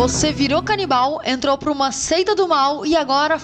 Você virou canibal, entrou pra uma seita do mal e agora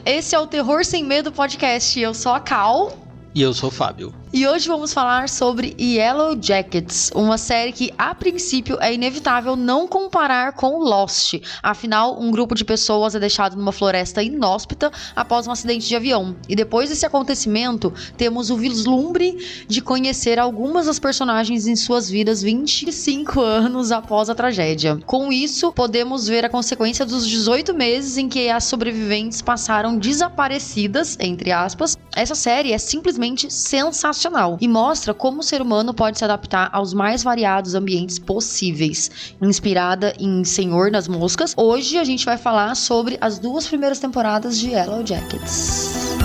Esse é o Terror Sem Medo Podcast. Eu sou a Cal. E eu sou o Fábio. E hoje vamos falar sobre Yellow Jackets, uma série que, a princípio, é inevitável não comparar com Lost. Afinal, um grupo de pessoas é deixado numa floresta inóspita após um acidente de avião. E depois desse acontecimento, temos o vislumbre de conhecer algumas das personagens em suas vidas 25 anos após a tragédia. Com isso, podemos ver a consequência dos 18 meses em que as sobreviventes passaram desaparecidas, entre aspas. Essa série é simplesmente sensacional e mostra como o ser humano pode se adaptar aos mais variados ambientes possíveis. Inspirada em Senhor das Moscas, hoje a gente vai falar sobre as 2 primeiras temporadas de Yellow Jackets.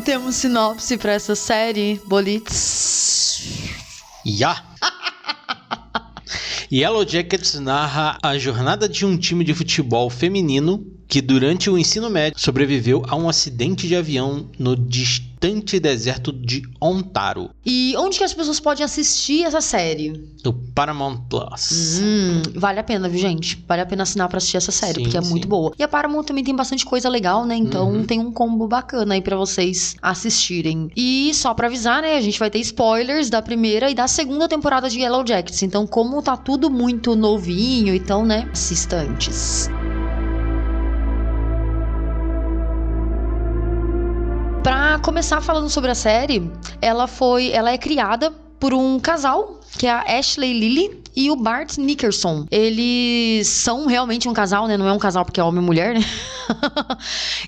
Temos sinopse pra essa série, Bolitz? Yellow Jackets narra a jornada de um time de futebol feminino que durante o ensino médio sobreviveu a um acidente de avião no distante deserto de Ontario. E onde que as pessoas podem assistir essa série? No Paramount Plus. Vale a pena, viu, gente? Vale a pena assinar pra assistir essa série, Sim, porque é muito boa. E a Paramount também tem bastante coisa legal, né? Então tem um combo bacana aí pra vocês assistirem. E só pra avisar, né? A gente vai ter spoilers da primeira e da segunda temporada de Yellow Jackets. Então, como tá tudo muito novinho, então, né? Assista antes. Pra começar falando sobre a série, ela é criada por um casal, que é a Ashley Lilly e o Bart Nickerson. Eles são realmente um casal, né? Não é um casal porque é homem e mulher, né?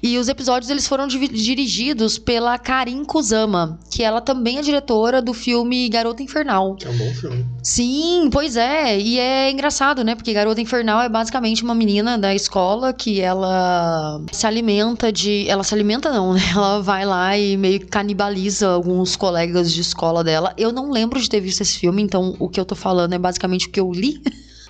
E os episódios, eles foram dirigidos pela Karin Kusama, que ela também é diretora do filme Garota Infernal. É um bom filme. Sim, pois é. E é engraçado, né? Porque Garota Infernal é basicamente uma menina da escola que ela se alimenta de... Ela se alimenta não, né? Ela vai lá e meio que canibaliza alguns colegas de escola dela. Eu não lembro de ter visto esse filme, então o que eu tô falando é basicamente o que eu li.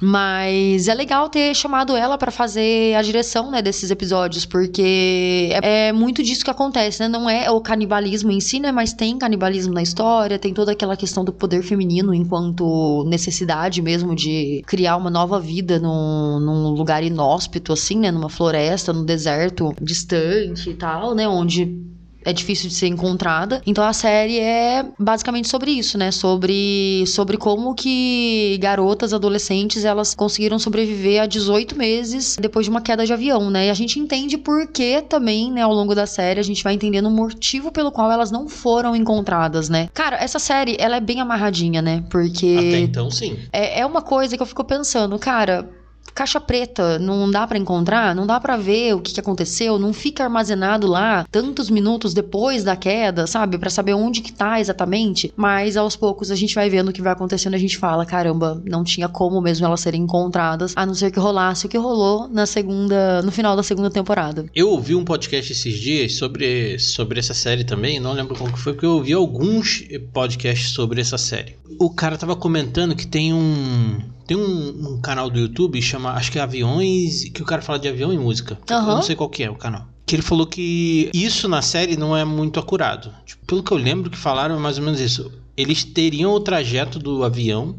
Mas é legal ter chamado ela pra fazer a direção, né, desses episódios, porque é muito disso que acontece, né? Não é o canibalismo em si, né? Mas tem canibalismo na história, tem toda aquela questão do poder feminino enquanto necessidade mesmo de criar uma nova vida num lugar inóspito, assim, né? Numa floresta, no deserto distante e tal, né? Onde é difícil de ser encontrada. Então a série é basicamente sobre isso, né? Sobre como que garotas, adolescentes, elas conseguiram sobreviver a 18 meses depois de uma queda de avião, né? E a gente entende por que também, né, ao longo da série, a gente vai entendendo o motivo pelo qual elas não foram encontradas, né? Cara, essa série, ela é bem amarradinha, né? Porque... Até então, sim. É uma coisa que eu fico pensando, cara... Caixa preta, não dá pra encontrar, não dá pra ver o que aconteceu, não fica armazenado lá tantos minutos depois da queda, sabe? Pra saber onde que tá exatamente. Mas aos poucos a gente vai vendo o que vai acontecendo e a gente fala, caramba, não tinha como mesmo elas serem encontradas, a não ser que rolasse o que rolou no final da segunda temporada. Eu ouvi um podcast esses dias sobre essa série também, não lembro qual que foi, porque eu ouvi alguns podcasts sobre essa série. O cara tava comentando que tem um canal do YouTube, chama, acho que é Aviões, que o cara fala de avião e música. Eu não sei qual que é o canal. Que ele falou que isso na série não é muito acurado. Tipo, pelo que eu lembro que falaram é mais ou menos isso. Eles teriam o trajeto do avião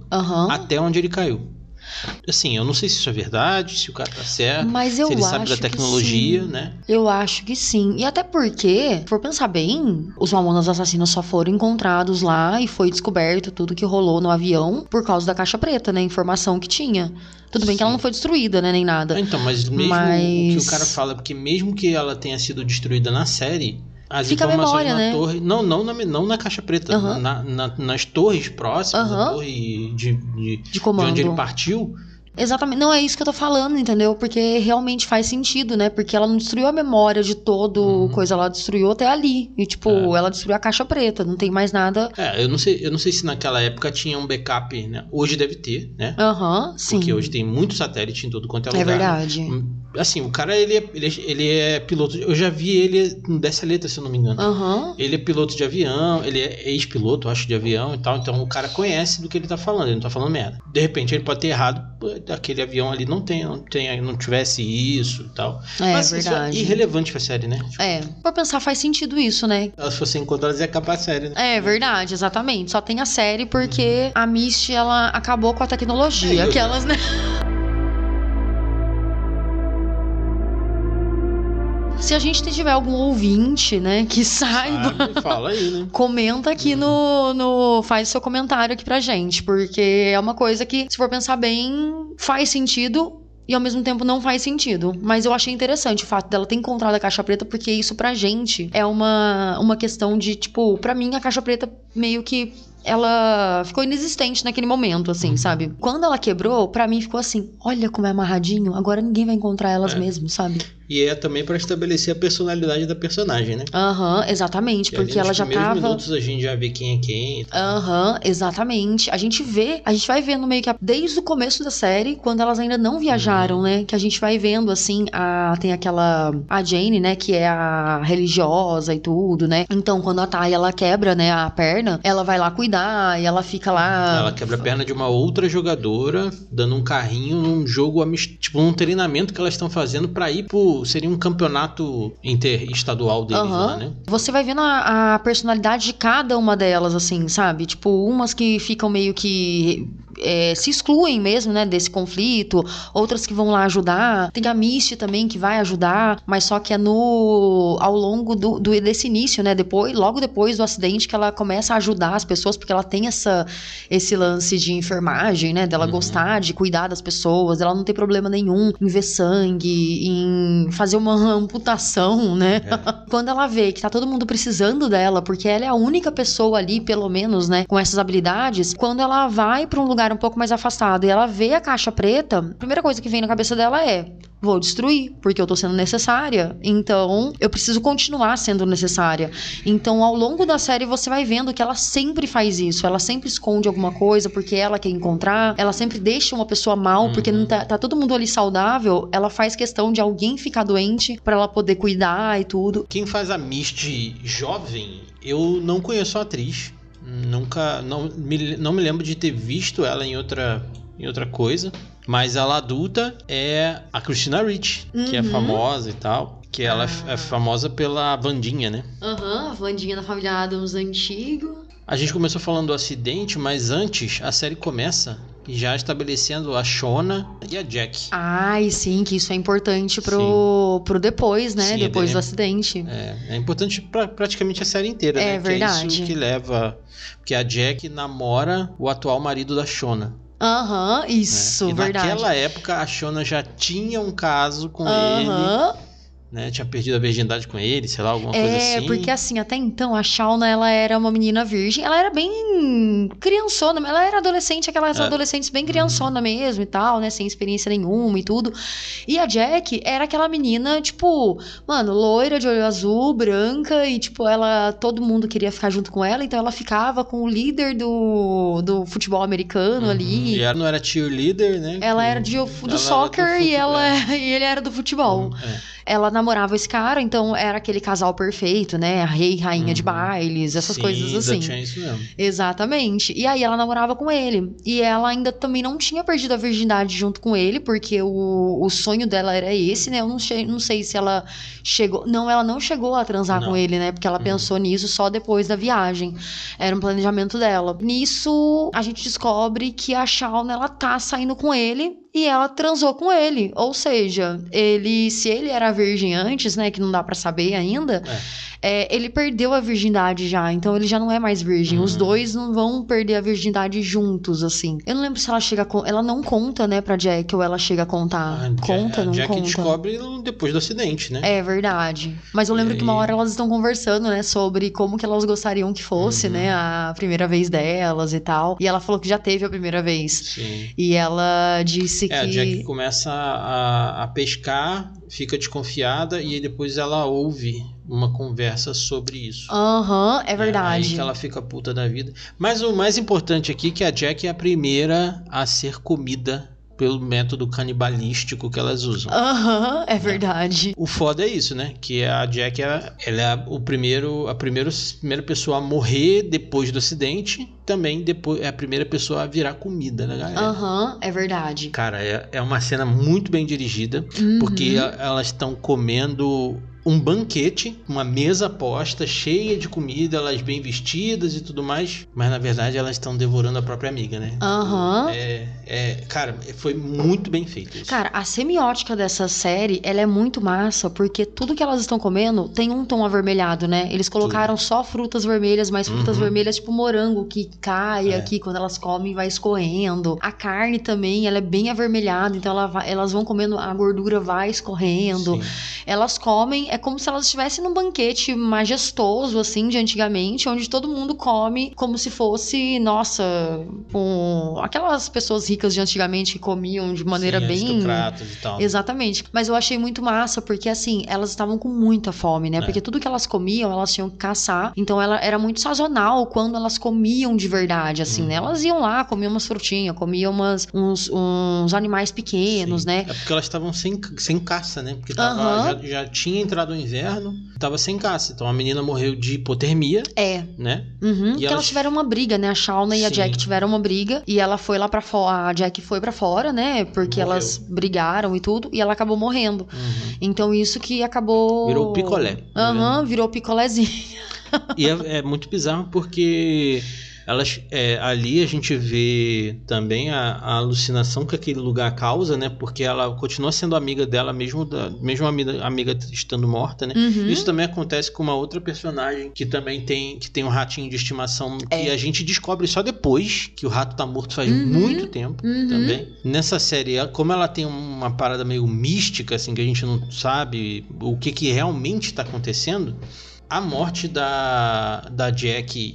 até onde ele caiu. Assim, eu não sei se isso é verdade, se o cara tá certo, mas se ele sabe da tecnologia, né? Eu acho que sim. E até porque, se for pensar bem, os Mamonas Assassinos só foram encontrados lá e foi descoberto tudo que rolou no avião por causa da caixa preta, né? A informação que tinha. Tudo bem que ela não foi destruída, né? Nem nada. Então, mas mesmo o que o cara fala, porque mesmo que ela tenha sido destruída na série... As fica informações memória, na né? torre... Não na caixa preta. Nas torres próximas, na torre de onde ele partiu... Exatamente, não é isso que eu tô falando, entendeu? Porque realmente faz sentido, né? Porque ela não destruiu a memória de todo coisa, ela destruiu até ali. E tipo, ela destruiu a caixa preta, não tem mais nada. Eu não sei se naquela época tinha um backup, né? Hoje deve ter, né? Sim. Porque hoje tem muito satélite em todo quanto é lugar. É verdade. Assim, o cara, ele é piloto. Eu já vi ele no Desce a Letra, se eu não me engano. Aham. Ele é piloto de avião, ele é ex-piloto, acho, de avião e tal. Então o cara conhece do que ele tá falando, ele não tá falando merda. De repente ele pode ter errado, aquele avião ali não tivesse isso e tal. Mas Verdade. isso é irrelevante pra série, né? Tipo, Por pensar, faz sentido isso, né? se fosse encontradas ia acabar a série, né? É verdade, exatamente. Só tem a série porque a Misty, ela acabou com a tecnologia. Aquelas, né? Se a gente tiver algum ouvinte, né, que saiba, fala aí, né? comenta aqui faz seu comentário aqui pra gente, porque é uma coisa que, se for pensar bem, faz sentido e ao mesmo tempo não faz sentido. Mas eu achei interessante o fato dela ter encontrado a caixa preta, porque isso pra gente é uma questão de, tipo, pra mim a caixa preta meio que ela ficou inexistente naquele momento, assim, sabe? Quando ela quebrou, pra mim ficou assim, olha como é amarradinho, agora ninguém vai encontrar elas mesmo, sabe? E é também pra estabelecer a personalidade da personagem, né? Exatamente, porque ela já tava... Nos primeiros minutos a gente já vê quem é quem. Exatamente. A gente vai vendo meio que desde o começo da série, quando elas ainda não viajaram, né? Que a gente vai vendo, assim, tem a Jane, né? Que é a religiosa e tudo, né? Então, quando a Ty, ela quebra, né, a perna, ela vai lá cuidar e ela fica lá... Ela quebra a perna de uma outra jogadora, dando um carrinho num jogo, tipo, num treinamento que elas estão fazendo pra ir seria um campeonato interestadual deles lá, né? Você vai vendo a personalidade de cada uma delas, assim, sabe? Tipo, umas que ficam meio que... se excluem mesmo, né, desse conflito, outras que vão lá ajudar. Tem a Misty também que vai ajudar, mas só que é ao longo desse início, né, logo depois do acidente que ela começa a ajudar as pessoas, porque ela tem esse lance de enfermagem, né, dela gostar de cuidar das pessoas, ela não tem problema nenhum em ver sangue, em fazer uma amputação, né. Quando ela vê que tá todo mundo precisando dela, porque ela é a única pessoa ali, pelo menos, né, com essas habilidades, quando ela vai pra um lugar um pouco mais afastado e ela vê a caixa preta, a primeira coisa que vem na cabeça dela é: vou destruir, porque eu tô sendo necessária, então eu preciso continuar sendo necessária. Então, ao longo da série, você vai vendo que ela sempre faz isso, ela sempre esconde alguma coisa porque ela quer encontrar, ela sempre deixa uma pessoa mal, porque não tá todo mundo ali saudável, ela faz questão de alguém ficar doente pra ela poder cuidar e tudo. Quem faz a Misty jovem, eu não conheço a atriz, não me lembro de ter visto ela em outra coisa, mas ela adulta é a Christina Ricci, que é famosa e tal, que ela é famosa pela Wandinha, né? A Wandinha da família Addams antigo. A gente começou falando do acidente, mas antes a série começa já estabelecendo a Shona e a Jack. Ai, sim, que isso é importante pro depois, né? Sim, depois do acidente. É importante pra praticamente a série inteira, né? Verdade. Que é isso que leva... Porque a Jack namora o atual marido da Shona. Isso, e verdade. Naquela época a Shona já tinha um caso com ele, né? Tinha perdido a virgindade com ele, sei lá, alguma coisa assim. Porque assim, até então a Shauna, ela era uma menina virgem, ela era bem criançona, ela era adolescente, aquelas adolescentes bem criançona mesmo e tal, né, sem experiência nenhuma e tudo. E a Jack era aquela menina, tipo, mano, loira, de olho azul, branca, e tipo, todo mundo queria ficar junto com ela, então ela ficava com o líder do futebol americano ali. E ela não era cheerleader, né? Ela era do soccer e ele era do futebol. Ela namorava esse cara, então era aquele casal perfeito, né? Rei e rainha de bailes, essas coisas assim. Tinha isso mesmo. Exatamente. E aí ela namorava com ele. E ela ainda também não tinha perdido a virgindade junto com ele, porque o sonho dela era esse, né? Eu não sei se ela chegou... Não, ela não chegou a transar com ele, né? Porque ela pensou nisso só depois da viagem. Era um planejamento dela. Nisso, a gente descobre que a Shauna, ela tá saindo com ele e ela transou com ele. Ou seja, se ele era virgem antes, né, que não dá pra saber ainda, ele perdeu a virgindade já, então ele já não é mais virgem. Os dois não vão perder a virgindade juntos, assim. Eu não lembro se ela chega a... Ela não conta, né, pra Jack, ou ela chega a contar. Conta, não Jack conta? Descobre depois do acidente, né? É verdade. Mas eu lembro que uma hora elas estão conversando, né, sobre como que elas gostariam que fosse, né, a primeira vez delas e tal. E ela falou que já teve a primeira vez. Sim. E ela disse que... A Jack começa a pescar, fica desconfiada e aí depois ela ouve uma conversa sobre isso. É verdade. Aí que ela fica puta da vida. Mas o mais importante aqui é que a Jack é a primeira a ser comida pelo método canibalístico que elas usam. Aham, é verdade. O foda é isso, né? Que a Jack, ela é a primeira pessoa a morrer depois do acidente. Também depois é a primeira pessoa a virar comida, né, galera? Aham, é verdade. Cara, é uma cena muito bem dirigida, porque elas estão comendo um banquete, uma mesa posta, cheia de comida, elas bem vestidas e tudo mais, mas na verdade elas estão devorando a própria amiga, né? Aham. Cara, foi muito bem feito isso. Cara, a semiótica dessa série, ela é muito massa, porque tudo que elas estão comendo tem um tom avermelhado, né? Eles colocaram só frutas vermelhas, mas frutas vermelhas tipo morango, que cai aqui quando elas comem vai escorrendo. A carne também, ela é bem avermelhada, então elas vão comendo, a gordura vai escorrendo. Sim. Elas comem, é como se elas estivessem num banquete majestoso, assim, de antigamente, onde todo mundo come como se fosse, nossa, aquelas pessoas ricas de antigamente que comiam de maneira bem... aristocratas e tal. Exatamente. Mas eu achei muito massa, porque assim, elas estavam com muita fome, né? Porque tudo que elas comiam, elas tinham que caçar. Então ela era muito sazonal quando elas comiam de verdade, assim, né? Elas iam lá, comiam umas frutinhas, comiam uns animais pequenos, né? É porque elas estavam sem caça, né? Porque já tinha entrado o inverno, tava sem caça. Então a menina morreu de hipotermia. Né? Porque elas tiveram uma briga, né? A Shauna e a Jack tiveram uma briga. E ela foi lá pra fora. A Jack foi pra fora, né? Porque elas brigaram e tudo. E ela acabou morrendo. Então isso que acabou... Virou picolé. Virou picolézinho. E é muito bizarro porque... ali a gente vê também a alucinação que aquele lugar causa, né? Porque ela continua sendo amiga dela, mesmo a amiga estando morta, né? Isso também acontece com uma outra personagem que também tem um ratinho de estimação que a gente descobre só depois que o rato tá morto faz muito tempo também. Nessa série, como ela tem uma parada meio mística, assim, que a gente não sabe o que realmente tá acontecendo... A morte da Jack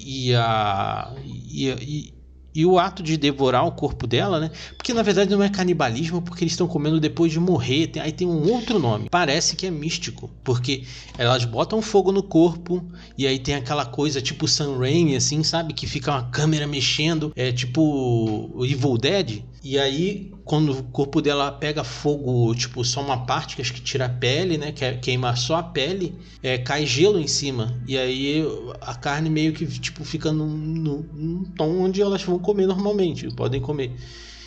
e o ato de devorar o corpo dela, né? Porque na verdade não é canibalismo, porque eles estão comendo depois de morrer. Aí tem um outro nome. Parece que é místico, porque elas botam fogo no corpo e aí tem aquela coisa tipo Sam Raimi, assim, sabe? Que fica uma câmera mexendo, tipo o Evil Dead. E aí, quando o corpo dela pega fogo, tipo, só uma parte, que acho que tira a pele, né? Queima só a pele, cai gelo em cima. E aí a carne meio que, tipo, fica num tom onde elas vão comer normalmente, podem comer.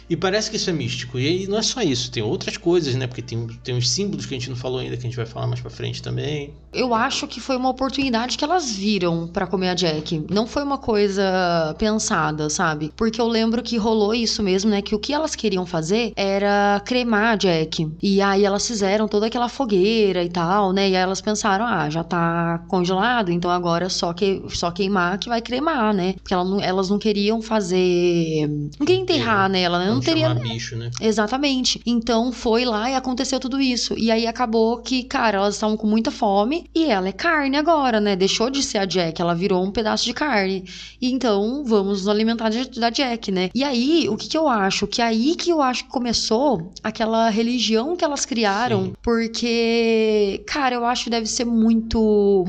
E parece que isso é místico. E aí não é só isso, tem outras coisas, né? Porque tem uns símbolos que a gente não falou ainda, que a gente vai falar mais pra frente também. Eu acho que foi uma oportunidade que elas viram pra comer a Jack. Não foi uma coisa pensada, sabe? Porque eu lembro que rolou isso mesmo, né? Que o que elas queriam fazer era cremar a Jack. E aí elas fizeram toda aquela fogueira e tal, né? E aí elas pensaram, já tá congelado, então agora só queimar que vai cremar, né? Porque elas não queriam fazer... Não queriam enterrar nela, né? Não teria bicho, né? Exatamente. Então foi lá e aconteceu tudo isso. E aí acabou que, cara, elas estavam com muita fome e ela é carne agora, né? Deixou de ser a Jack, ela virou um pedaço de carne. E então vamos nos alimentar da Jack, né? E aí, o que eu acho? Que aí que eu acho que começou aquela religião que elas criaram, porque, cara, eu acho que deve ser muito.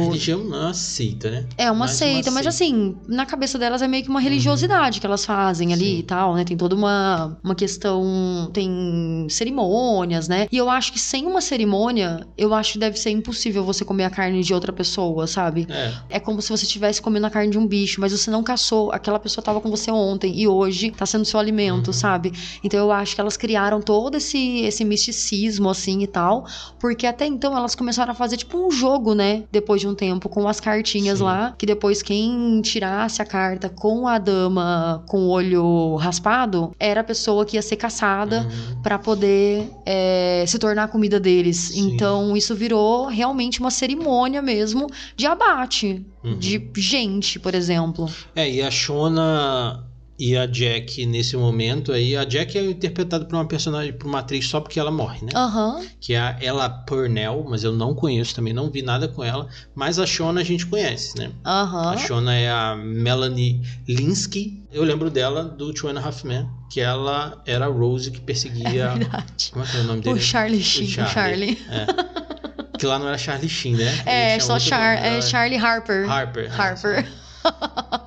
Religião não é uma seita, né? É uma seita, mas assim, na cabeça delas é meio que uma religiosidade que elas fazem ali e tal, né? Tem toda uma questão, tem cerimônias, né? E eu acho que sem uma cerimônia, eu acho que deve ser impossível você comer a carne de outra pessoa, sabe? É como se você estivesse comendo a carne de um bicho, mas você não caçou, aquela pessoa tava com você ontem e hoje tá sendo seu alimento, sabe? Então eu acho que elas criaram todo esse misticismo, assim, e tal, porque até então elas começaram a fazer tipo um jogo, né? Depois de um tempo, com as cartinhas lá, que depois quem tirasse a carta com a dama com o olho raspado era a pessoa que ia ser caçada pra poder se tornar a comida deles. Então isso virou realmente uma cerimônia mesmo de abate de gente, por exemplo. E a Shona e a Jack nesse momento aí, a Jack é interpretada por uma personagem, por uma atriz só porque ela morre, né? Que é a Ella Purnell, mas eu não conheço também, não vi nada com ela, mas a Shona a gente conhece, né? A Shona é a Melanie Lynskey. Eu lembro dela do Two and a Half Men, que ela era a Rose que perseguia... Como é que é o nome dele? O Charlie Sheen. Que lá não era Charlie Sheen, né? É só Charlie Harper.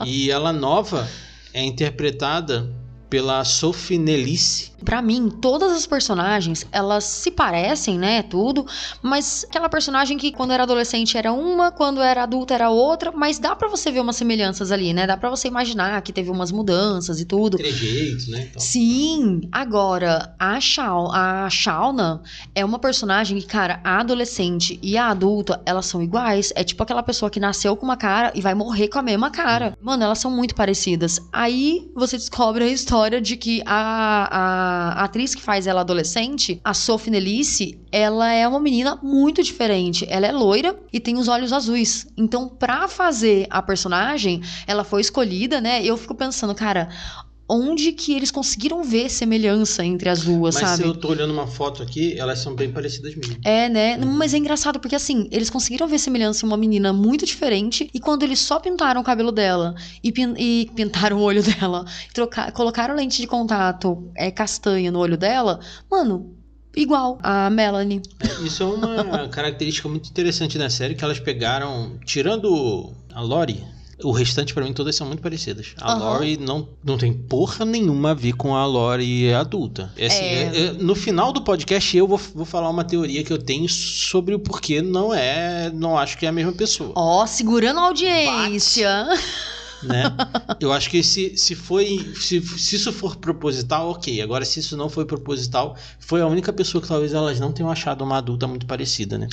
E ela nova é interpretada pela Sophie Nélisse. Pra mim, todas as personagens, elas se parecem, né, tudo, mas aquela personagem que quando era adolescente era uma, quando era adulta era outra, mas dá pra você ver umas semelhanças ali, né, dá pra você imaginar que teve umas mudanças e tudo. Trejeitos, né? Então. Sim, agora, a Shauna é uma personagem que, cara, a adolescente e a adulta, elas são iguais, é tipo aquela pessoa que nasceu com uma cara e vai morrer com a mesma cara. Mano, elas são muito parecidas. Aí, você descobre a história de que a atriz que faz ela adolescente, a Sophie Nélisse, ela é uma menina muito diferente. Ela é loira e tem os olhos azuis. Então, pra fazer a personagem, ela foi escolhida, né? Eu fico pensando, cara, onde que eles conseguiram ver semelhança entre as duas, Mas sabe? se eu tô olhando uma foto aqui, elas são bem parecidas mesmo. É, né? Mas é engraçado porque, assim, eles conseguiram ver semelhança em uma menina muito diferente e quando eles só pintaram o cabelo dela e pintaram o olho dela, colocaram lente de contato castanha no olho dela, mano, igual a Melanie. Isso é uma característica muito interessante da série, que elas pegaram, tirando a Lori, o restante pra mim todas são muito parecidas. A Lori não tem porra nenhuma a ver com a Lori adulta. No final do podcast eu vou falar uma teoria que eu tenho sobre o porquê não acho que é a mesma pessoa. Ó, segurando a audiência. Né? Eu acho que se isso for proposital, ok. Agora, se isso não foi proposital, foi a única pessoa que talvez elas não tenham achado uma adulta muito parecida, né?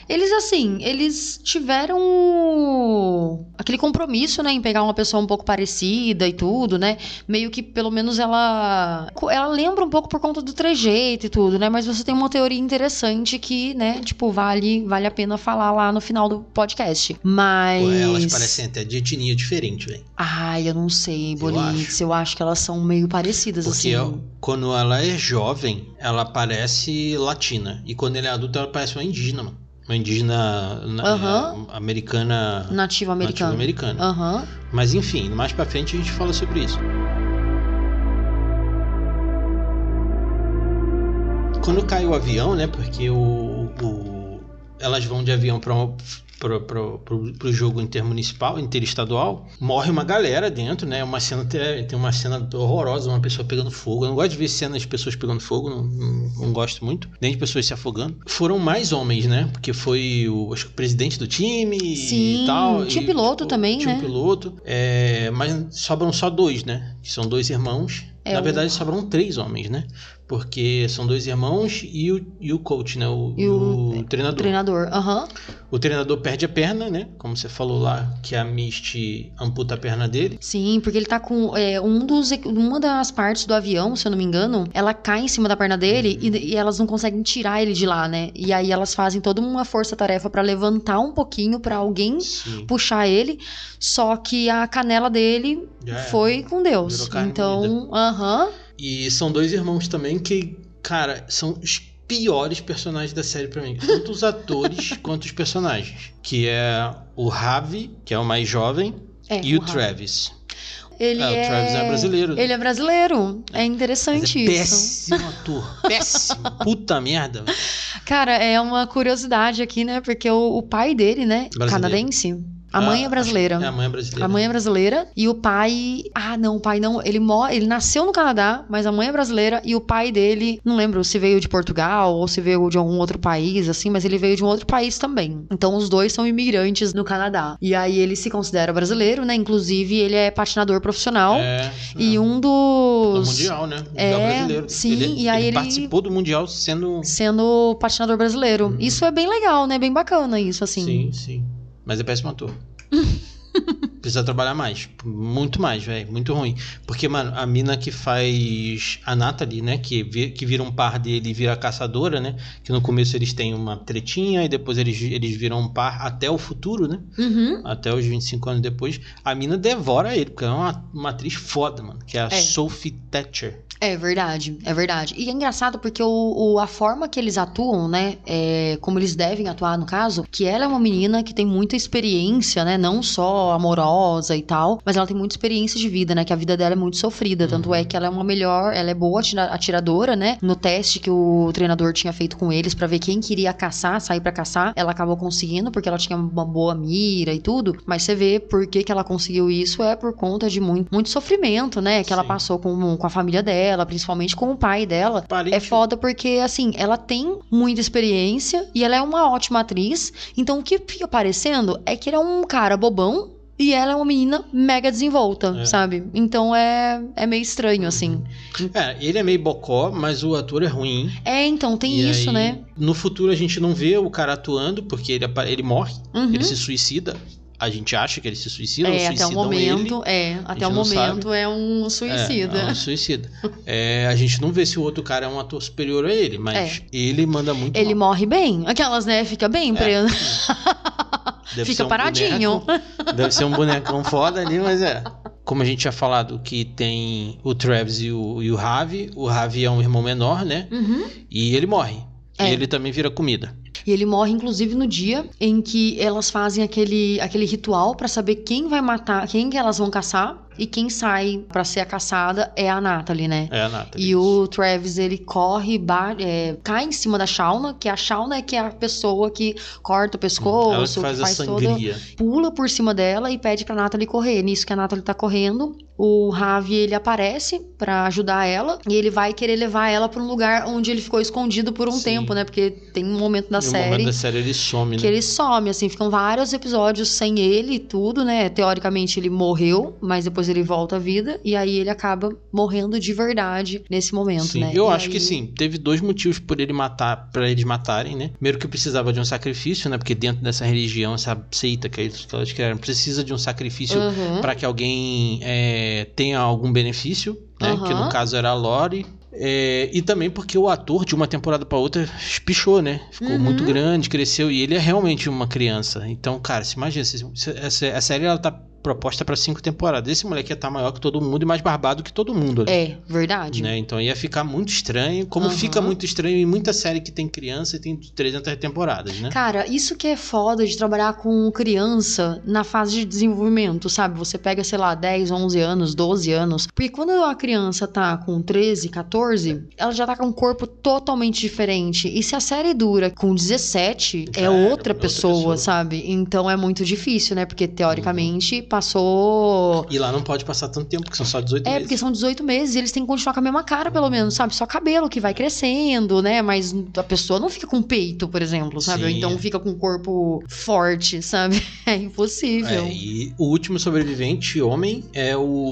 Eles tiveram aquele compromisso, né, em pegar uma pessoa um pouco parecida e tudo, né? Meio que, pelo menos, ela lembra um pouco por conta do trejeito e tudo, né? Mas você tem uma teoria interessante que, né, tipo, vale a pena falar lá no final do podcast. Mas... Pô, elas parecem até de etnia diferente, velho. Ai, eu não sei, Bolinx. Eu acho que elas são meio parecidas, porque assim. Quando ela é jovem, ela parece latina. E quando ela é adulta, ela parece uma indígena, mano. Uma indígena americana. Nativa americana. Mas enfim, mais pra frente a gente fala sobre isso. Quando cai o avião, né? Porque elas vão de avião pro jogo interestadual, morre uma galera dentro, né? Tem uma cena horrorosa, uma pessoa pegando fogo. Eu não gosto de ver cenas de pessoas pegando fogo, não gosto muito, nem de pessoas se afogando. Foram mais homens, né? Porque foi acho que o presidente do time. Sim, e tal. Tinha piloto também, tinha né? Tinha um piloto. Mas sobram só 2, né? Que são 2 irmãos. Na verdade, sobram 3 homens, né? Porque são 2 irmãos e o coach, né? O treinador. O treinador, O treinador perde a perna, né? Como você falou lá, que a Misty amputa a perna dele. Sim, porque ele tá com uma das partes do avião, se eu não me engano, ela cai em cima da perna dele e elas não conseguem tirar ele de lá, né? E aí elas fazem toda uma força-tarefa pra levantar um pouquinho pra alguém puxar ele, só que a canela dele foi com Deus. Então, E são 2 irmãos também que, cara, são os piores personagens da série pra mim. Tanto os atores quanto os personagens. Que é o Ravi, que é o mais jovem, e o Travis. O Travis é brasileiro. Ele é brasileiro. É interessante isso. Péssimo ator. Péssimo. Puta merda. Cara, é uma curiosidade aqui, né? Porque o pai dele, né? Canadense. A mãe é brasileira. A mãe é brasileira. A mãe é brasileira e o pai... Ah, não, o pai não. Ele nasceu no Canadá, mas a mãe é brasileira e o pai dele... Não lembro se veio de Portugal ou se veio de algum outro país, assim, mas ele veio de um outro país também. Então, os dois são imigrantes no Canadá. E aí, ele se considera brasileiro, né? Inclusive, ele é patinador profissional. E um dos... Do Mundial, né? Mundial brasileiro. Sim, e aí ele participou do Mundial sendo patinador brasileiro. Isso é bem legal, né? Bem bacana isso, assim. Sim. Mas é péssimo ator. Precisa trabalhar mais. Muito mais, velho. Muito ruim. Porque, mano, a mina que faz a Natalie, né? Que vira um par dele e vira a caçadora, né? Que no começo eles têm uma tretinha e depois eles viram um par até o futuro, né? Até os 25 anos depois. A mina devora ele, porque é uma atriz foda, mano. Que é a Sophie Thatcher. É verdade. E é engraçado porque a forma que eles atuam, né? Como eles devem atuar, no caso, que ela é uma menina que tem muita experiência, né? Não só amorosa, talentosa e tal, mas ela tem muita experiência de vida, né? Que a vida dela é muito sofrida, tanto é que ela é boa atiradora, né? No teste que o treinador tinha feito com eles pra ver quem queria caçar, sair pra caçar, ela acabou conseguindo, porque ela tinha uma boa mira e tudo, mas você vê por que ela conseguiu isso é por conta de muito sofrimento, né? Que ela passou com a família dela, principalmente com o pai dela. É foda porque, assim, ela tem muita experiência e ela é uma ótima atriz, então o que fica parecendo é que ele é um cara bobão e ela é uma menina mega desenvolta, sabe? Então é meio estranho, assim. Ele é meio bocó, mas o ator é ruim. Então tem isso, aí, né? No futuro a gente não vê o cara atuando, porque ele morre, ele se suicida. A gente acha que ele se suicida, ou até o momento, até o momento é um suicida. É um suicida. A gente não vê se o outro cara é um ator superior a ele, mas ele manda muito Ele mal. morre bem, aquelas, né? Fica bem preso. Fica paradinho. Deve ser um bonecão foda ali, mas Como a gente tinha falado que tem o Travis e o Ravi. O Ravi é um irmão menor, né? E ele morre. E ele também vira comida. E ele morre, inclusive, no dia em que elas fazem aquele ritual pra saber quem vai matar, quem que elas vão caçar. E quem sai pra ser a caçada é a Natalie, né? É a Natalie. E o Travis, ele corre, cai em cima da Shauna, que a Shauna é a pessoa que corta o pescoço, ela que faz a sangria. Pula por cima dela e pede pra Natalie correr. Nisso que a Natalie tá correndo, o Ravi, ele aparece pra ajudar ela e ele vai querer levar ela pra um lugar onde ele ficou escondido por um tempo, né? Porque tem um momento da série... No momento da série ele some, né? Que ele some, assim, ficam vários episódios sem ele e tudo, né? Teoricamente ele morreu, mas depois ele volta à vida e aí ele acaba morrendo de verdade nesse momento, né? Eu acho que sim, teve 2 motivos para eles matarem, né? Primeiro que precisava de um sacrifício, né? Porque dentro dessa religião, essa seita que elas criaram, precisa de um sacrifício para que alguém tenha algum benefício, né? Que no caso era a Lori. E também porque o ator de uma temporada pra outra espichou, né? Ficou muito grande, cresceu, e ele é realmente uma criança. Então, cara, se imagina, a série ela tá proposta pra 5 temporadas. Esse moleque ia estar maior que todo mundo e mais barbado que todo mundo ali. Verdade. Né? Então ia ficar muito estranho, como fica muito estranho em muita série que tem criança e tem 300 temporadas, né? Cara, isso que é foda de trabalhar com criança na fase de desenvolvimento, sabe? Você pega, sei lá, 10, 11 anos, 12 anos. Porque quando a criança tá com 13, 14, ela já tá com um corpo totalmente diferente. E se a série dura com 17, é outra pessoa, sabe? Então é muito difícil, né? Porque teoricamente passou... E lá não pode passar tanto tempo, porque são só 18 meses. Porque são 18 meses e eles têm que continuar com a mesma cara, pelo menos, sabe? Só cabelo que vai crescendo, né? Mas a pessoa não fica com peito, por exemplo, sabe? Ou então fica com um corpo forte, sabe? É impossível. E o último sobrevivente, homem, é o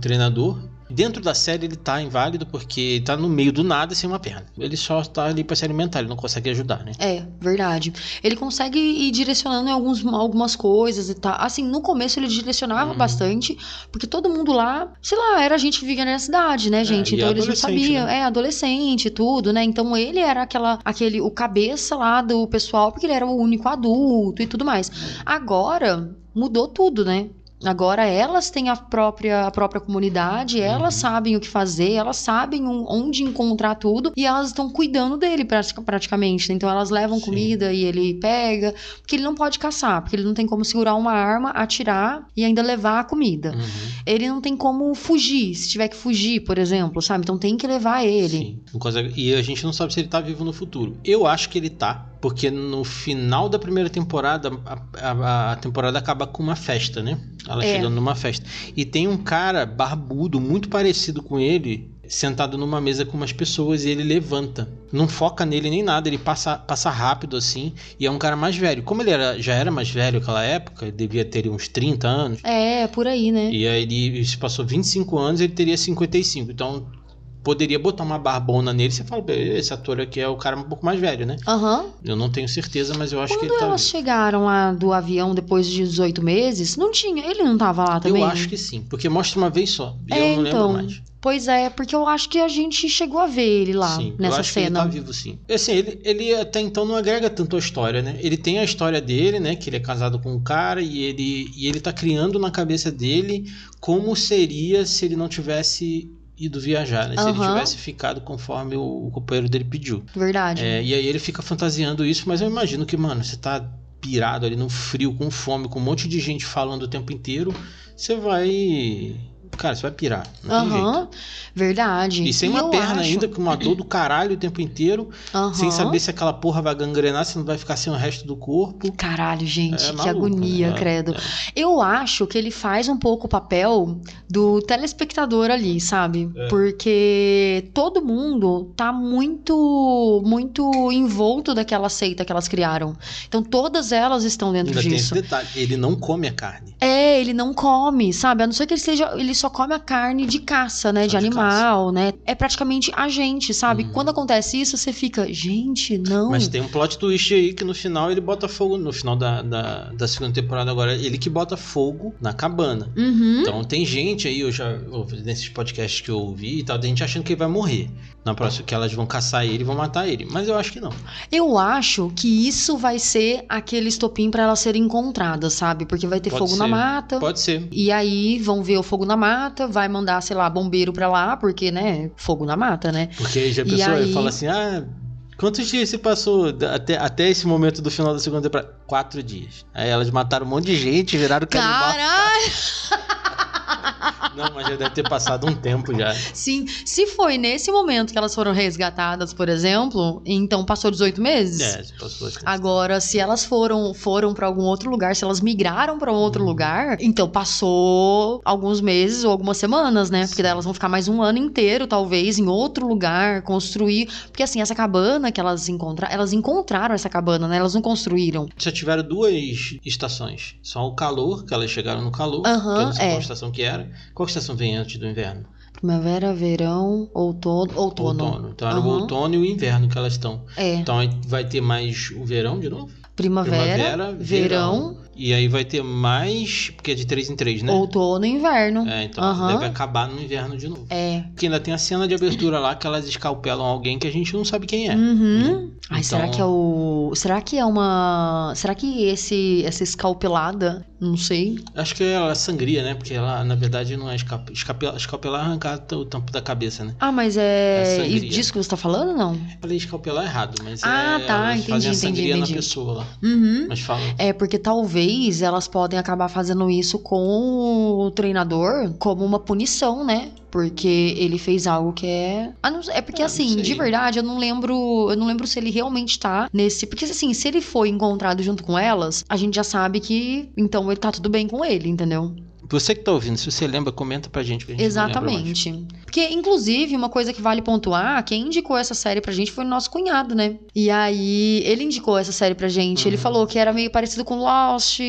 treinador. Dentro da série ele tá inválido porque ele tá no meio do nada sem uma perna. Ele só tá ali pra se alimentar, ele não consegue ajudar, né? Verdade. Ele consegue ir direcionando em algumas coisas e tal. Assim, no começo ele direcionava bastante, porque todo mundo lá, sei lá, era gente que vivia na cidade, né, gente? Então eles não sabiam. Né? Adolescente e tudo, né? Então ele era o cabeça lá do pessoal, porque ele era o único adulto e tudo mais. Agora, mudou tudo, né? Agora elas têm a própria comunidade, elas sabem o que fazer, elas sabem onde encontrar tudo e elas estão cuidando dele praticamente. Então elas levam comida e ele pega, porque ele não pode caçar, porque ele não tem como segurar uma arma, atirar e ainda levar a comida. Ele não tem como fugir, se tiver que fugir, por exemplo, sabe? Então tem que levar ele. Sim, não consegue. E a gente não sabe se ele tá vivo no futuro. Eu acho que ele tá, porque no final da primeira temporada, a temporada acaba com uma festa, né? Ela chegando numa festa. E tem um cara barbudo, muito parecido com ele, sentado numa mesa com umas pessoas e ele levanta. Não foca nele nem nada, ele passa rápido assim. E é um cara mais velho. Como ele já era mais velho naquela época, ele devia ter uns 30 anos. Por aí, né? E aí ele se passou 25 anos, ele teria 55. Então... poderia botar uma barbona nele e você fala, esse ator aqui é o cara um pouco mais velho, né? Eu não tenho certeza, mas eu acho que ele tá... Quando elas chegaram lá do avião depois de 18 meses, ele não tava lá também? Eu acho que sim, porque mostra uma vez só, e eu não lembro mais. Pois é, porque eu acho que a gente chegou a ver ele lá, nessa eu acho cena. Que ele tá vivo, sim. Assim, ele até então não agrega tanto a história, né? Ele tem a história dele, né? Que ele é casado com um cara e ele tá criando na cabeça dele como seria se ele não tivesse... ido viajar, né? Se ele tivesse ficado conforme o companheiro dele pediu. Verdade. E aí ele fica fantasiando isso, mas eu imagino que, mano, você tá pirado ali no frio, com fome, com um monte de gente falando o tempo inteiro, você vai... Cara, você vai pirar, não tem jeito. Verdade. E sem uma perna ainda, com uma dor do caralho o tempo inteiro, sem saber se aquela porra vai gangrenar, se não vai ficar sem o resto do corpo. Caralho, gente, que maluco, agonia, né? credo. Eu acho que ele faz um pouco o papel do telespectador ali, sabe? Porque todo mundo tá muito, muito envolto daquela seita que elas criaram. Então todas elas estão dentro Ainda disso. tem esse detalhe, ele não come a carne. Ele não come, sabe? A não ser que ele só come a carne de caça, né? Só de de animal, né? É praticamente a gente, sabe? Quando acontece isso, você fica, gente, não. Mas tem um plot twist aí que no final ele bota fogo, no final da segunda temporada agora, ele que bota fogo na cabana. Então tem gente aí, nesses podcasts que eu ouvi e tal, tem gente achando que ele vai morrer. Na próxima, que elas vão caçar ele e vão matar ele. Mas eu acho que não. Eu acho que isso vai ser aquele estopim pra elas serem encontradas, sabe? Porque vai ter fogo na mata. Pode ser. E aí vão ver o fogo na mata, vai mandar, sei lá, bombeiro pra lá, porque, né, fogo na mata, né? Porque aí já a pessoa fala assim, quantos dias se passou até esse momento do final da segunda temporada? 4 dias. Aí elas mataram um monte de gente, viraram canibal. Caralho! Não, mas já deve ter passado um tempo já. Sim, se foi nesse momento que elas foram resgatadas, por exemplo, então passou 18 meses? Se passou assim. Agora, se elas foram pra algum outro lugar, se elas migraram pra um outro lugar, então passou alguns meses ou algumas semanas, né? Porque daí elas vão ficar mais um ano inteiro, talvez, em outro lugar, construir. Porque assim, essa cabana que elas encontraram essa cabana, né? Elas não construíram. Já tiveram 2 estações. Só o calor, que elas chegaram no calor, que eu não sei qual estação que era. Qual estação vem antes do inverno? Primavera, verão, outono. Então era o outono e o inverno que elas estão. Então aí vai ter mais o verão de novo? Primavera, verão. E aí vai ter mais, porque é de 3 em 3, né? Outono e inverno. Então deve acabar no inverno de novo. Porque ainda tem a cena de abertura lá que elas escalpelam alguém que a gente não sabe quem é. Né? Ai, então... será que essa escalpelada, não sei. Acho que ela sangria, né? Porque ela, na verdade, não é escalpelar, arrancar o tampo da cabeça, né? Mas é disso que você tá falando, não? Falei escalpelar errado, mas elas fazem a sangria na pessoa lá. Mas fala. Porque talvez elas podem acabar fazendo isso com o treinador como uma punição, né? Porque ele fez algo que é... porque assim, de verdade, eu não lembro se ele realmente tá nesse... Porque assim, se ele foi encontrado junto com elas, a gente já sabe que, então, ele tá tudo bem com ele, entendeu? Você que tá ouvindo, se você lembra, comenta pra gente. Que a gente Exatamente. Porque, inclusive, uma coisa que vale pontuar, quem indicou essa série pra gente foi o nosso cunhado, né? E aí, ele indicou essa série pra gente. Ele falou que era meio parecido com Lost.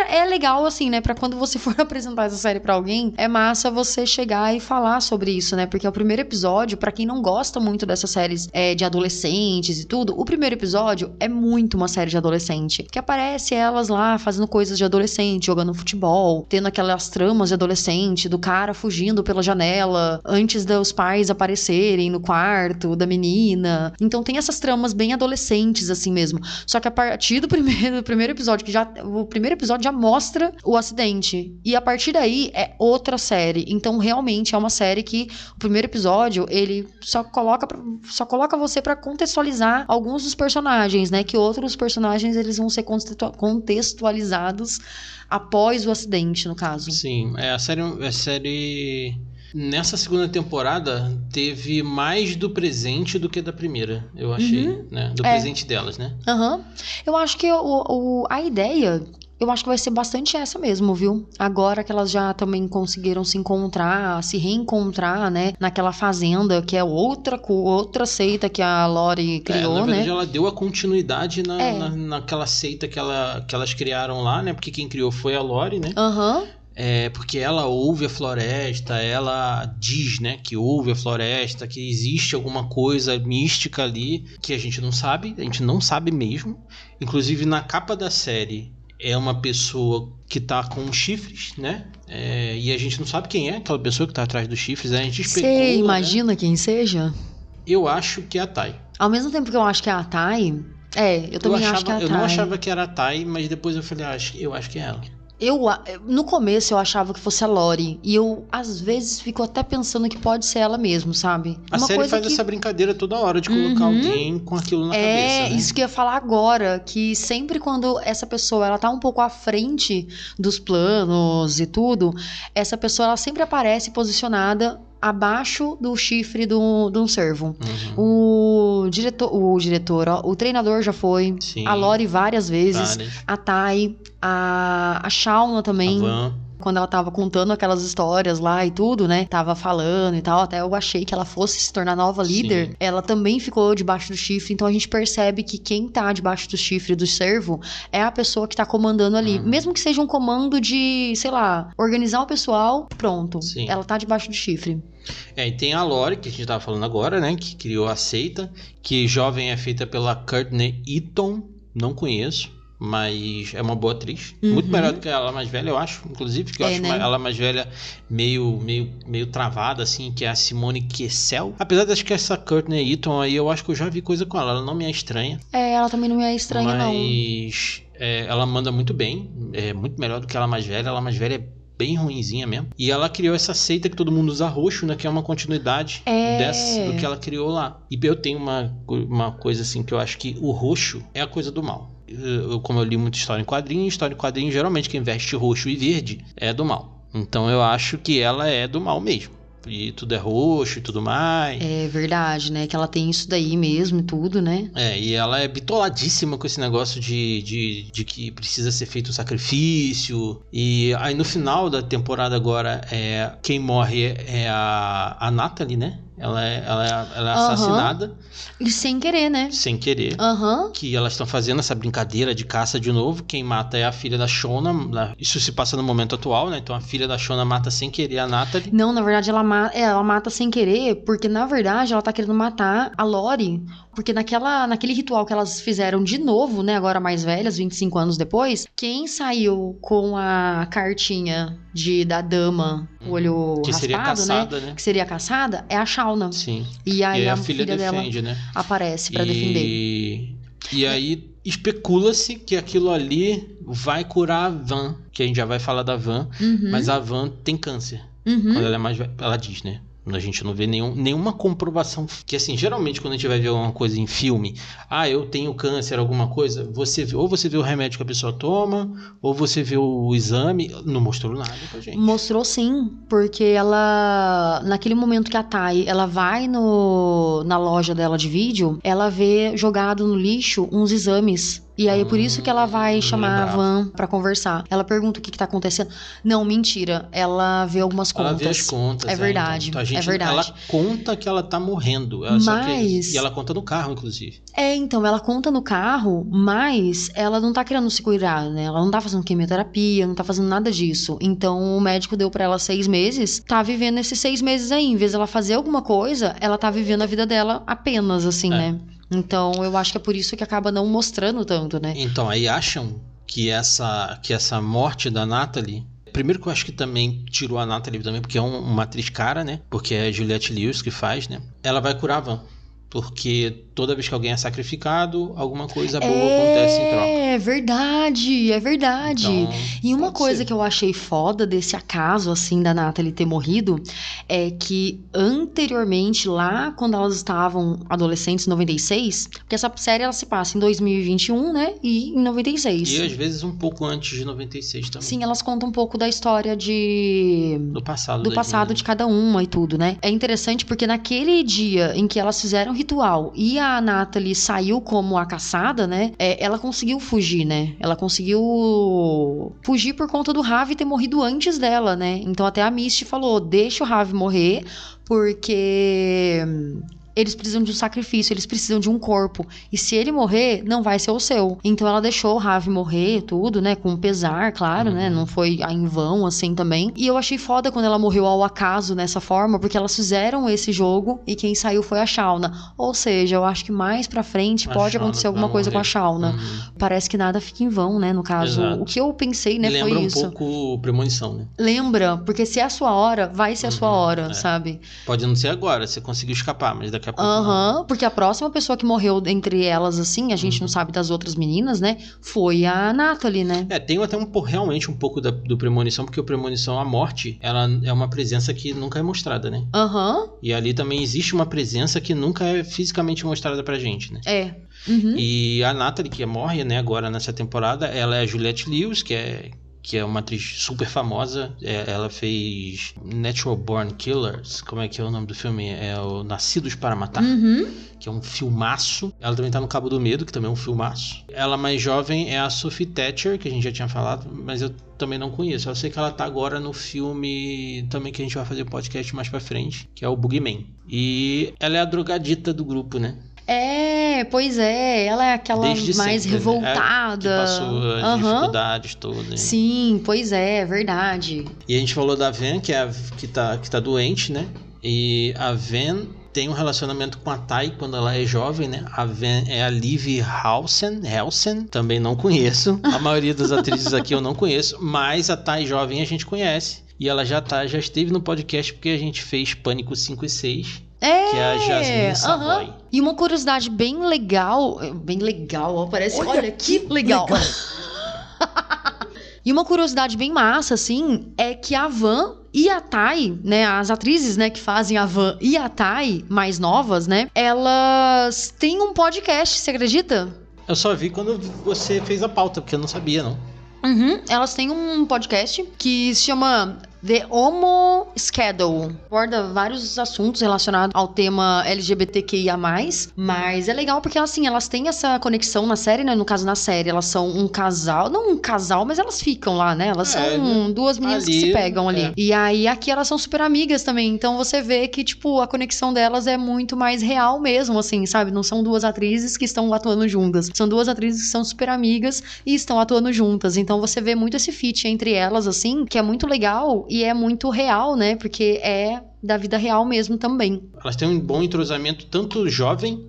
É legal, assim, né? Pra quando você for apresentar essa série pra alguém, é massa você chegar e falar sobre isso, né? Porque é o primeiro episódio, pra quem não gosta muito dessas séries de adolescentes e tudo, o primeiro episódio é muito uma série de adolescente. Que aparece elas lá fazendo coisas de adolescente, jogando futebol, tendo aquelas tramas de adolescente, do cara fugindo pela janela antes dos pais aparecerem no quarto da menina. Então tem essas tramas bem adolescentes assim mesmo. Só que a partir do primeiro episódio, o primeiro episódio já mostra o acidente. E a partir daí é outra série. Então realmente é uma série que o primeiro episódio, ele só coloca você pra contextualizar alguns dos personagens, né? Que outros personagens eles vão ser contextualizados após o acidente, no caso. Sim, a série nessa segunda temporada teve mais do presente do que da primeira, eu achei, né? Do presente delas, né? Eu acho que a ideia... Eu acho que vai ser bastante essa mesmo, viu? Agora que elas já também conseguiram se reencontrar, né? Naquela fazenda, que é outra seita que a Lori criou, na verdade, né? ela deu a continuidade naquela seita que elas criaram lá, né? Porque quem criou foi a Lori, né? Porque ela ouve a floresta, ela diz, né, que ouve a floresta, que existe alguma coisa mística ali que a gente não sabe mesmo. Inclusive, na capa da série... É uma pessoa que tá com chifres, né? E a gente não sabe quem é aquela pessoa que tá atrás dos chifres. A gente especula, Você imagina, né? Quem seja? Eu acho que é a Tai. Ao mesmo tempo que eu acho que é a Tai... eu também acho que é a Tai. Eu não achava que era a Tai, mas depois eu falei, eu acho que é ela. No começo eu achava que fosse a Lori. E eu, às vezes, fico até pensando que pode ser ela mesmo, sabe? A série faz essa brincadeira toda hora de colocar alguém com aquilo na cabeça, né? Isso que eu ia falar agora. Que sempre quando essa pessoa, ela tá um pouco à frente dos planos e tudo, essa pessoa, ela sempre aparece posicionada abaixo do chifre de um servo. O diretor, ó, o treinador já foi. Sim. A Lori várias vezes. A Tai, a Shauna também. A Van. Quando ela tava contando aquelas histórias lá e tudo, né? Tava falando e tal. Até eu achei que ela fosse se tornar nova líder. Sim. Ela também ficou debaixo do chifre. Então a gente percebe que quem tá debaixo do chifre do servo é a pessoa que tá comandando ali. Mesmo que seja um comando de, sei lá, organizar o pessoal, pronto. Sim. Ela tá debaixo do chifre. E tem a Lori, que a gente tava falando agora, né? Que criou a seita. Que jovem é feita pela Courtney Eaton. Não conheço. Mas é uma boa atriz. Muito melhor do que ela mais velha, eu acho. Inclusive, porque eu acho, né, ela mais velha meio travada, assim, que é a Simone Kessel. Apesar de acho que essa Courtney Eaton aí, eu acho que eu já vi coisa com ela. Ela não me é estranha. Ela também não me é estranha, não. Mas ela manda muito bem. É muito melhor do que ela mais velha. Ela mais velha é bem ruinzinha mesmo. E ela criou essa seita que todo mundo usa roxo, né? Que é uma continuidade do que ela criou lá. E eu tenho uma coisa assim, que eu acho que o roxo é a coisa do mal. Como eu li muita história em quadrinho, geralmente quem veste roxo e verde é do mal. Então eu acho que ela é do mal mesmo. E tudo é roxo e tudo mais. É verdade, né? Que ela tem isso daí mesmo e tudo, né? E ela é bitoladíssima com esse negócio de que precisa ser feito um sacrifício. E aí no final da temporada agora, quem morre é a Natalie, né? Ela é assassinada. E sem querer, né? Sem querer. Que elas estão fazendo essa brincadeira de caça de novo. Quem mata é a filha da Shona. Isso se passa no momento atual, né? Então a filha da Shona mata sem querer a Natalie. Não, na verdade ela mata sem querer, porque na verdade ela tá querendo matar a Lori. Porque naquele ritual que elas fizeram de novo, né? Agora mais velhas, 25 anos depois. Quem saiu com a cartinha da dama, o olho que raspado, seria caçada, né? Que seria caçada, é a Shauna. Sim. E aí a filha defende, dela né? aparece pra defender. E aí especula-se que aquilo ali vai curar a Van, que a gente já vai falar da Van, mas a Van tem câncer. Quando ela é mais velha, ela diz, né? A gente não vê nenhuma comprovação. Que assim, geralmente quando a gente vai ver alguma coisa em filme, eu tenho câncer, alguma coisa, ou você vê o remédio que a pessoa toma, ou você vê o exame. Não mostrou nada pra gente. Mostrou sim, porque ela, naquele momento que a Thay, ela vai na loja dela de vídeo, ela vê jogado no lixo uns exames. E aí é por isso que ela vai chamar a Van pra conversar. Ela pergunta o que tá acontecendo. Não, mentira. Ela vê algumas contas. Ela vê as contas. É verdade. Então, é verdade. Ela conta que ela tá morrendo. E ela conta no carro, inclusive. Então, ela conta no carro, mas ela não tá querendo se cuidar, né? Ela não tá fazendo quimioterapia, não tá fazendo nada disso. Então, o médico deu pra ela 6 meses. Tá vivendo esses 6 meses aí. Em vez dela fazer alguma coisa, ela tá vivendo a vida dela apenas, assim, né? Então, eu acho que é por isso que acaba não mostrando tanto, né? Então, aí acham que essa morte da Natalie... Primeiro que eu acho que também tirou a Natalie também, porque é uma atriz cara, né? Porque é a Juliette Lewis que faz, né? Ela vai curar a Van. Porque toda vez que alguém é sacrificado, alguma coisa boa acontece em troca. É verdade. Então, e uma coisa que eu achei foda desse acaso, assim, da Natalie ter morrido, é que anteriormente, lá quando elas estavam adolescentes, em 96, porque essa série ela se passa em 2021, né? E em 96. E às vezes um pouco antes de 96 também. Sim, elas contam um pouco da história do passado de cada uma e tudo, né? É interessante porque naquele dia em que elas fizeram ritual e a Natalie saiu como a caçada, né? Ela conseguiu fugir, né? Ela conseguiu fugir por conta do Ravi ter morrido antes dela, né? Então até a Misty falou, deixa o Ravi morrer, porque eles precisam de um sacrifício, eles precisam de um corpo. E se ele morrer, não vai ser o seu. Então ela deixou o Ravi morrer, tudo, né? Com pesar, claro, né? Não foi em vão, assim, também. E eu achei foda quando ela morreu ao acaso nessa forma, porque elas fizeram esse jogo e quem saiu foi a Shauna. Ou seja, eu acho que mais pra frente pode acontecer alguma coisa com a Shauna. Parece que nada fica em vão, né? No caso, o que eu pensei, né? Lembra foi isso. Lembra um pouco Premonição, né? Lembra, porque se é a sua hora, vai ser a sua hora, sabe? Pode não ser agora, você conseguiu escapar, mas daqui daqui a pouco não. Aham, porque a próxima pessoa que morreu entre elas, assim, a gente não sabe das outras meninas, né? Foi a Natalie, né? Tem até realmente um pouco do Premonição, porque o Premonição, a morte, ela é uma presença que nunca é mostrada, né? Aham. E ali também existe uma presença que nunca é fisicamente mostrada pra gente, né? Uhum. E a Natalie, que morre, né, agora nessa temporada, ela é a Juliette Lewis, que é uma atriz super famosa. Ela fez Natural Born Killers. Como é que é o nome do filme? É o Nascidos para Matar. Que é um filmaço. Ela também tá no Cabo do Medo, que também é um filmaço. Ela mais jovem é a Sophie Thatcher, que a gente já tinha falado, mas eu também não conheço. Eu sei que ela tá agora no filme também que a gente vai fazer podcast mais pra frente, que é o Boogeyman. E ela é a drogadita do grupo, né? Pois é, ela é aquela Desde mais sempre, revoltada. Que passou as dificuldades todas. Sim, pois é verdade. E a gente falou da Van, que é que tá doente, né? E a Van tem um relacionamento com a Tai quando ela é jovem, né? A Van é a Liv Helsen, também não conheço. A maioria das atrizes aqui eu não conheço, mas a Tai jovem a gente conhece. E ela já esteve no podcast porque a gente fez Pânico 5 e 6. Que é a Jasmine Savoy. E uma curiosidade bem legal, ó, parece, olha que legal. E uma curiosidade bem massa, assim, é que a Van e a Tai, né, as atrizes, né, que fazem a Van e a Tai, mais novas, né, elas têm um podcast, você acredita? Eu só vi quando você fez a pauta, porque eu não sabia, não. Elas têm um podcast que se chama The Homo Schedule. Aborda vários assuntos relacionados ao tema LGBTQIA+, mas é legal porque, assim, elas têm essa conexão na série, né? No caso, na série, elas são um casal, não um casal, mas elas ficam lá, né? Elas são duas meninas ali, que se pegam ali. E aí, aqui elas são super amigas também, então você vê que, tipo, a conexão delas é muito mais real mesmo, assim, sabe? Não são duas atrizes que estão atuando juntas, são duas atrizes que são super amigas e estão atuando juntas, então você vê muito esse feat entre elas, assim, que é muito legal e é muito real, né? Porque é da vida real mesmo também. Elas têm um bom entrosamento, tanto jovem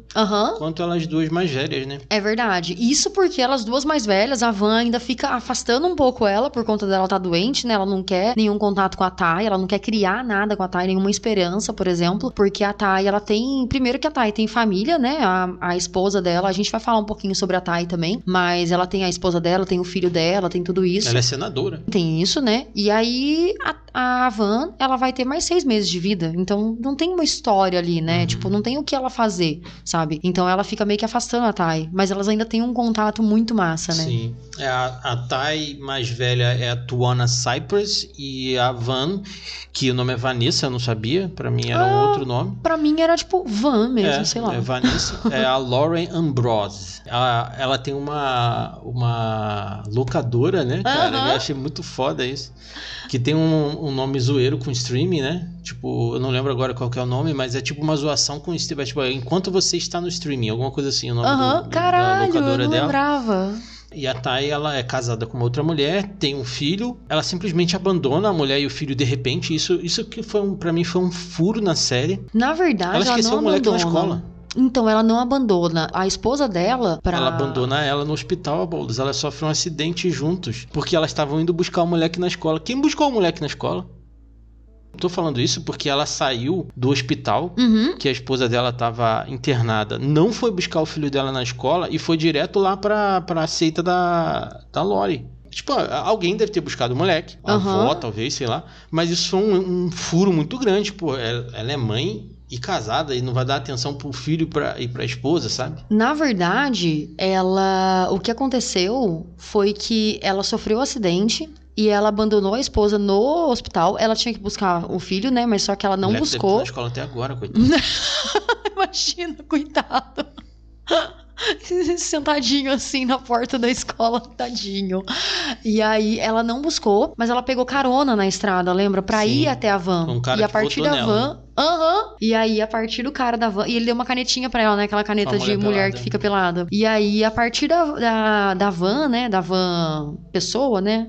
quanto elas duas mais velhas, né? É verdade. Isso porque elas duas mais velhas, a Van ainda fica afastando um pouco ela por conta dela estar doente, né? Ela não quer nenhum contato com a Tai, ela não quer criar nada com a Tai, nenhuma esperança, por exemplo, porque a Tai, ela tem... Primeiro que a Tai tem família, né? A esposa dela, a gente vai falar um pouquinho sobre a Tai também, mas ela tem a esposa dela, tem o filho dela, tem tudo isso. Ela é senadora. Tem isso, né? E aí, a Van, ela vai ter mais 6 meses de vida, então não tem uma história ali, né? Tipo, não tem o que ela fazer, sabe? Então ela fica meio que afastando a Tai, mas elas ainda têm um contato muito massa, né? Sim. A Tai mais velha é a Tuana Cypress e a Van, que o nome é Vanessa, eu não sabia, pra mim era um outro nome. Pra mim era tipo Van mesmo, sei lá. É Vanessa, é a Lauren Ambrose. Ela tem uma locadora, né, cara? Eu achei muito foda isso. Que tem um nome zoeiro com streaming, né? Tipo, eu não lembro agora qual que é o nome, mas é tipo uma zoação com streaming. Tipo, enquanto você está no streaming, alguma coisa assim, o nome da locadora eu não dela. Lembrava. E a Tai, ela é casada com uma outra mulher, tem um filho, ela simplesmente abandona a mulher e o filho de repente. Isso que pra mim foi um furo na série. Na verdade, ela esqueceu o moleque na escola. Então, ela não abandona a esposa dela Ela abandona ela no hospital, Aboldos. Ela sofre um acidente juntos, porque elas estavam indo buscar o moleque na escola. Quem buscou o moleque na escola? Tô falando isso porque ela saiu do hospital, que a esposa dela tava internada, não foi buscar o filho dela na escola e foi direto lá pra seita da Lori. Tipo, alguém deve ter buscado o moleque, a avó talvez, sei lá, mas isso foi um furo muito grande, pô. Ela é mãe e casada e não vai dar atenção pro filho e pra esposa, sabe? Na verdade, o que aconteceu foi que ela sofreu um acidente e ela abandonou a esposa no hospital. Ela tinha que buscar o filho, né? Mas só que ela não buscou. Na escola até agora, coitado. Imagina, coitado. Sentadinho assim na porta da escola, tadinho. E aí ela não buscou, mas ela pegou carona na estrada, lembra? Pra ir até a van. Um cara e a que partir da nela, van, E aí, a partir do cara da van... E ele deu uma canetinha pra ela, né? Aquela caneta de mulher que fica pelada. E aí, a partir da van, né? Da van pessoa, né?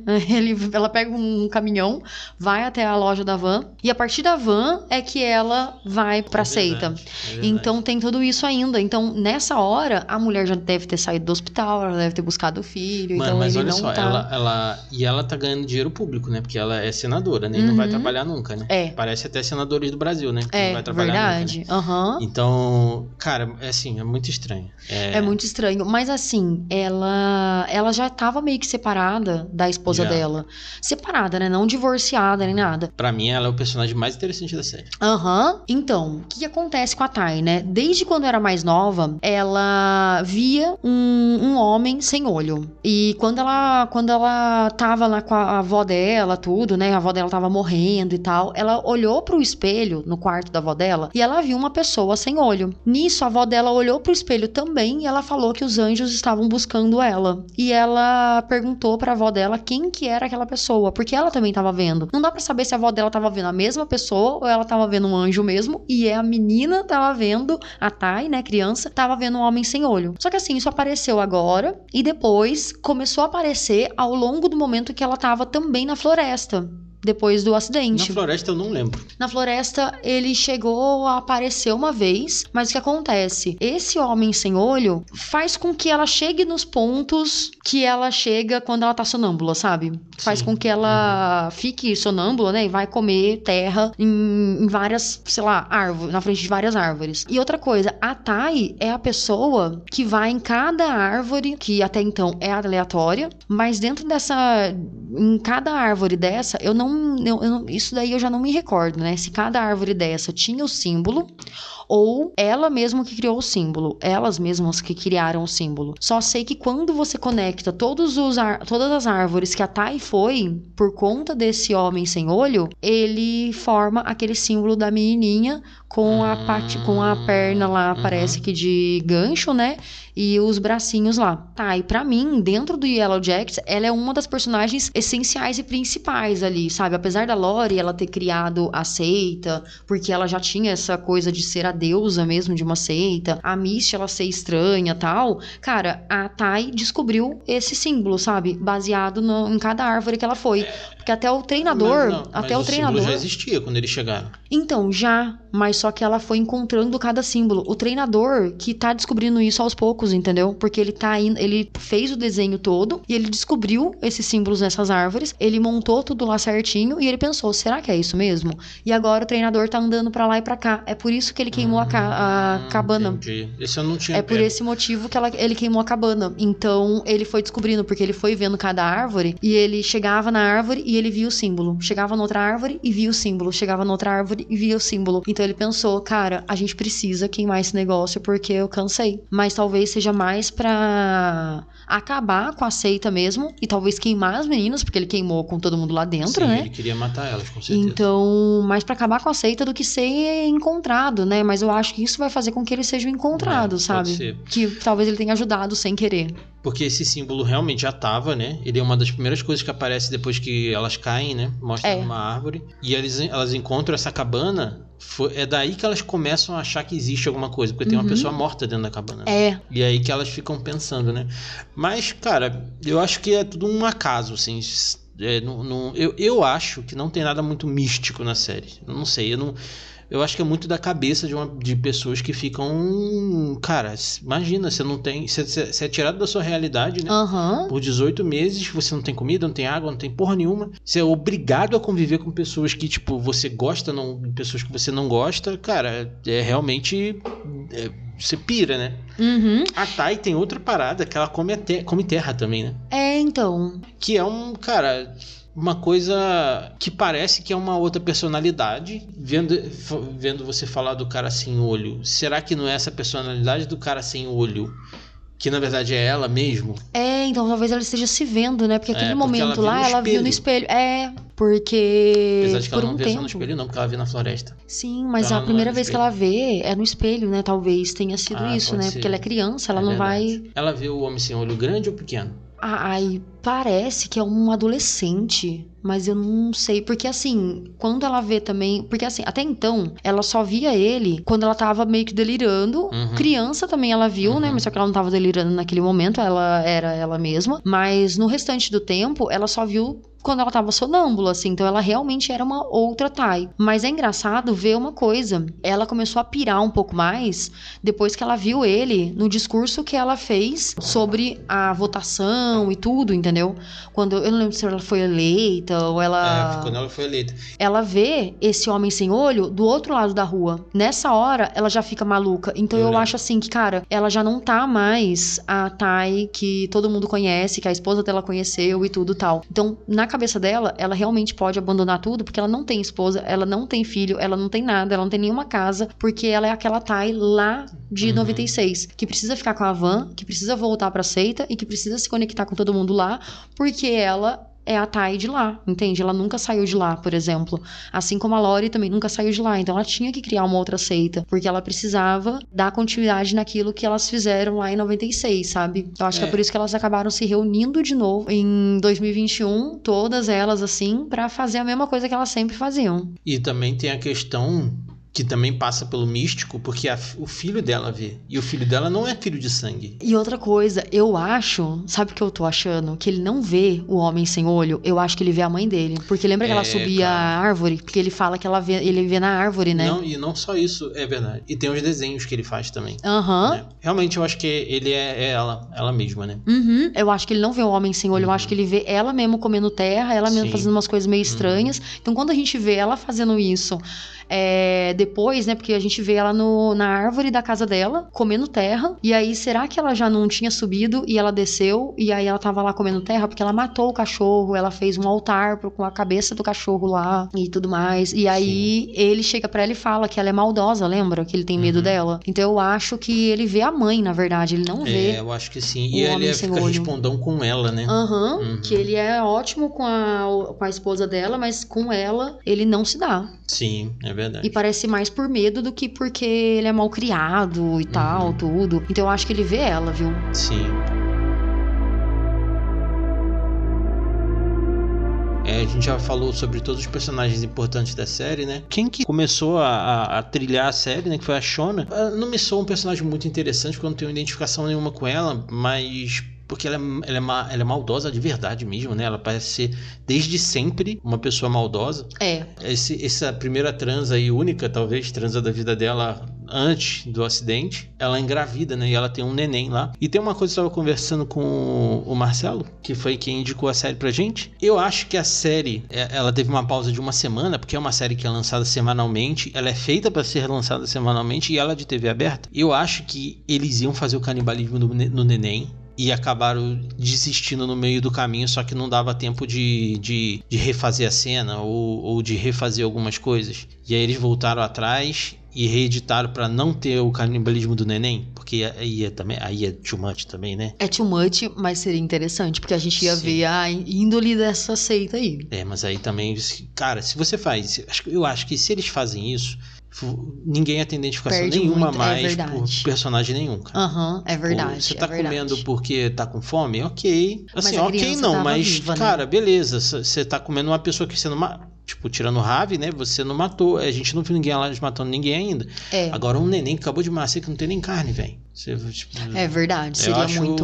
Ela pega um caminhão, vai até a loja da van. E a partir da van é que ela vai pra seita. Então, tem tudo isso ainda. Então, nessa hora, a mulher já deve ter saído do hospital, ela deve ter buscado o filho. Mano, então, mas ele olha não só, tá... ela tá ganhando dinheiro público, né? Porque ela é senadora, né? E não vai trabalhar nunca, né? Parece até senadores do Brasil, né? né? Que não vai trabalhar verdade. nunca, né? Aham. Então, cara, é assim, é muito estranho. É muito estranho. Mas assim, ela já tava meio que separada da esposa Já. dela. Separada, né? Não divorciada nem nada. Pra mim, ela é o personagem mais interessante da série. Aham. Então, o que acontece com a Tai, né? Desde quando era mais nova, ela via um homem sem olho. E quando ela tava lá com a avó dela, tudo, né? A avó dela tava morrendo e tal. Ela olhou pro espelho no quarto da avó dela e ela viu uma pessoa sem olho. Nisso, a avó dela olhou pro espelho também e ela falou que os anjos estavam buscando ela. E ela perguntou pra avó dela quem que era aquela pessoa, porque ela também tava vendo. Não dá pra saber se a avó dela tava vendo a mesma pessoa ou ela tava vendo um anjo mesmo, e a menina tava vendo, a Tai, né, criança, tava vendo um homem sem olho. Só que assim, isso apareceu agora e depois começou a aparecer ao longo do momento que ela tava também na floresta. Depois do acidente. Na floresta eu não lembro. Na floresta, ele chegou a aparecer uma vez, mas o que acontece? Esse homem sem olho faz com que ela chegue nos pontos que ela chega quando ela tá sonâmbula, sabe? Faz Sim. com que ela fique sonâmbula, né? E vai comer terra em várias, sei lá, árvores, na frente de várias árvores. E outra coisa, a Tai é a pessoa que vai em cada árvore, que até então é aleatória, mas dentro dessa, em cada árvore dessa, isso daí eu já não me recordo, né? Se cada árvore dessa tinha o símbolo ou ela mesma que criou o símbolo, elas mesmas que criaram o símbolo. Só sei que quando você conecta todas as árvores que a Tai foi, por conta desse homem sem olho, ele forma aquele símbolo da menininha com a perna lá, parece que de gancho, né? E os bracinhos lá. Tá, e pra mim, dentro do Yellow Jackets, ela é uma das personagens essenciais e principais ali, sabe? Apesar da Lori, ela ter criado a seita, porque ela já tinha essa coisa de ser a deusa mesmo de uma seita, a Misty, ela ser estranha e tal, cara, a Tai descobriu esse símbolo, sabe? Baseado em cada árvore que ela foi. Porque até o treinador... Mas o símbolo já existia quando eles chegaram. Então, já, mas só que ela foi encontrando cada símbolo. O treinador que tá descobrindo isso aos poucos, entendeu? Porque ele fez o desenho todo e ele descobriu esses símbolos nessas árvores, ele montou tudo lá certinho e ele pensou, será que é isso mesmo? E agora o treinador tá andando pra lá e pra cá. É por isso que ele queimou a cabana. Entendi. Esse eu não tinha É por esse motivo que ele queimou a cabana. Então, ele foi descobrindo, porque ele foi vendo cada árvore e ele chegava na árvore e ele via o símbolo. Chegava na outra árvore e via o símbolo. Chegava na outra árvore e via o símbolo. Então ele pensou, cara, a gente precisa queimar esse negócio porque eu cansei. Mas talvez seja mais pra acabar com a seita mesmo e talvez queimar as meninas, porque ele queimou com todo mundo lá dentro, Sim, né? ele queria matar elas, com certeza. Então, mais pra acabar com a seita do que ser encontrado, né? Mas eu acho que isso vai fazer com que eles sejam encontrados, sabe? Pode ser. Que talvez ele tenha ajudado sem querer. Porque esse símbolo realmente já tava, né? Ele é uma das primeiras coisas que aparece depois que elas caem, né? Mostra uma árvore. E elas encontram essa cabana. É daí que elas começam a achar que existe alguma coisa. Porque tem uma pessoa morta dentro da cabana. É. E aí que elas ficam pensando, né? Mas, cara, eu acho que é tudo um acaso, assim. Eu acho que não tem nada muito místico na série. Eu não sei, eu acho que é muito da cabeça de pessoas que ficam... Cara, imagina, você não tem... Você é tirado da sua realidade, né? Por 18 meses, você não tem comida, não tem água, não tem porra nenhuma. Você é obrigado a conviver com pessoas que, tipo, você gosta, pessoas que você não gosta. Cara, é realmente... você pira, né? A Tai tem outra parada, que ela come terra também, né? Então... Que é cara... Uma coisa que parece que é uma outra personalidade. Vendo você falar do cara sem olho, será que não é essa personalidade do cara sem olho que na verdade é ela mesmo? Então talvez ela esteja se vendo, né? Porque aquele momento lá, ela viu no espelho. Porque... Apesar de que ela não vê só no espelho não, porque ela vê na floresta. Sim, mas então a primeira vez que ela vê é no espelho, né? Talvez tenha sido isso, né? Ser. Porque ela é criança, ela não verdade. vai... Ela vê o homem sem olho grande ou pequeno? Parece que é um adolescente, mas eu não sei, porque assim, quando ela vê também, porque assim, até então, ela só via ele quando ela tava meio que delirando, criança também ela viu, né, mas só que ela não tava delirando naquele momento, ela era ela mesma, mas no restante do tempo, ela só viu quando ela tava sonâmbula, assim. Então ela realmente era uma outra Tai. Mas é engraçado ver uma coisa. Ela começou a pirar um pouco mais depois que ela viu ele no discurso que ela fez sobre a votação e tudo, entendeu? Quando, eu não lembro se ela foi eleita ou ela... quando ela foi eleita. Ela vê esse homem sem olho do outro lado da rua. Nessa hora, ela já fica maluca. Então eu acho assim que, cara, ela já não tá mais a Tai que todo mundo conhece, que a esposa dela conheceu e tudo tal. Então, na cabeça dela, ela realmente pode abandonar tudo, porque ela não tem esposa, ela não tem filho, ela não tem nada, ela não tem nenhuma casa, porque ela é aquela Tai lá de 96, que precisa ficar com a Van, que precisa voltar pra seita e que precisa se conectar com todo mundo lá, porque ela é a Tai de lá, entende? Ela nunca saiu de lá, por exemplo. Assim como a Lori também nunca saiu de lá. Então ela tinha que criar uma outra seita, porque ela precisava dar continuidade naquilo que elas fizeram lá em 96, sabe? Eu acho que é por isso que elas acabaram se reunindo de novo em 2021, todas elas assim, pra fazer a mesma coisa que elas sempre faziam. E também tem a questão que também passa pelo místico, porque o filho dela vê. E o filho dela não é filho de sangue. E outra coisa, eu acho... Sabe o que eu tô achando? Que ele não vê o homem sem olho. Eu acho que ele vê a mãe dele. Porque lembra que ela subia a árvore? Porque ele fala que ele vê na árvore, né? Não, e não só isso, é verdade. E tem os desenhos que ele faz também. Né? Realmente, eu acho que ele é ela mesma, né? Eu acho que ele não vê o homem sem olho. Eu acho que ele vê ela mesmo comendo terra, ela mesmo fazendo umas coisas meio estranhas. Então, quando a gente vê ela fazendo isso... depois, né, porque a gente vê ela na árvore da casa dela, comendo terra, e aí será que ela já não tinha subido e ela desceu, e aí ela tava lá comendo terra, porque ela matou o cachorro, ela fez um altar com a cabeça do cachorro lá, e tudo mais, e aí ele chega pra ela e fala que ela é maldosa, lembra? Que ele tem medo dela. Então eu acho que ele vê a mãe, na verdade, ele não vê. Eu acho que sim, e ele fica respondão com ela, né? Que ele é ótimo com a esposa dela, mas com ela, ele não se dá. Sim, é verdade. E parece mais por medo do que porque ele é mal criado e tal, tudo. Então eu acho que ele vê ela, viu? Sim. A gente já falou sobre todos os personagens importantes da série, né? Quem que começou a trilhar a série, né? Que foi a Shona. Não me soa um personagem muito interessante, porque eu não tenho identificação nenhuma com ela, mas... porque ela é maldosa de verdade mesmo, né? Ela parece ser, desde sempre, uma pessoa maldosa. Essa primeira transa aí, única, talvez, transa da vida dela antes do acidente, ela é engravida, né? E ela tem um neném lá. E tem uma coisa que eu estava conversando com o Marcelo, que foi quem indicou a série pra gente. Eu acho que a série, ela teve uma pausa de uma semana, porque é uma série que é lançada semanalmente. Ela é feita para ser lançada semanalmente e ela é de TV aberta. Eu acho que eles iam fazer o canibalismo no neném. E acabaram desistindo no meio do caminho, só que não dava tempo de refazer a cena ou de refazer algumas coisas. E aí eles voltaram atrás e reeditaram pra não ter o canibalismo do neném, porque aí é too much também, né? É too much, mas seria interessante, porque a gente ia ver a índole dessa seita aí. Mas aí também, cara, se você faz... Eu acho que se eles fazem isso... ninguém ia ter identificação nenhuma mais por personagem nenhum, cara. É verdade. Você tá comendo porque tá com fome? Ok. Assim, ok não, mas, viva, cara, beleza. Você tá comendo uma pessoa que você não... Tipo, tirando o Ravi, né? Você não matou. A gente não viu ninguém lá matando ninguém ainda. Agora um neném que acabou de nascer que não tem nem carne, velho. Tipo, é verdade. Seria muito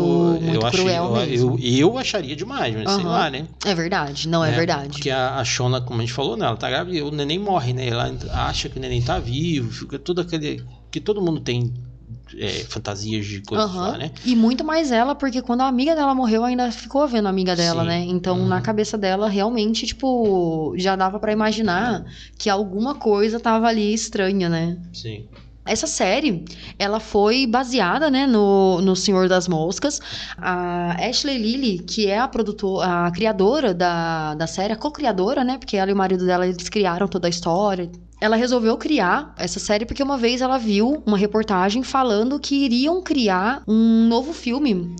cruel mesmo. Eu acharia demais, mas sei lá, né? É verdade. Não é verdade. Porque a Shona, como a gente falou, né? Ela tá grávida e o neném morre, né? Ela acha que o neném tá vivo. Fica tudo aquele... que todo mundo tem... fantasias de coisas lá, né? E muito mais ela, porque quando a amiga dela morreu, ainda ficou vendo a amiga dela, né? Então, na cabeça dela, realmente, tipo, já dava pra imaginar que alguma coisa tava ali estranha, né? Sim. Essa série, ela foi baseada, né, no Senhor das Moscas. A Ashley Lilly, que é a criadora da série, a co-criadora, né, porque ela e o marido dela, eles criaram toda a história. Ela resolveu criar essa série porque uma vez ela viu uma reportagem falando que iriam criar um novo filme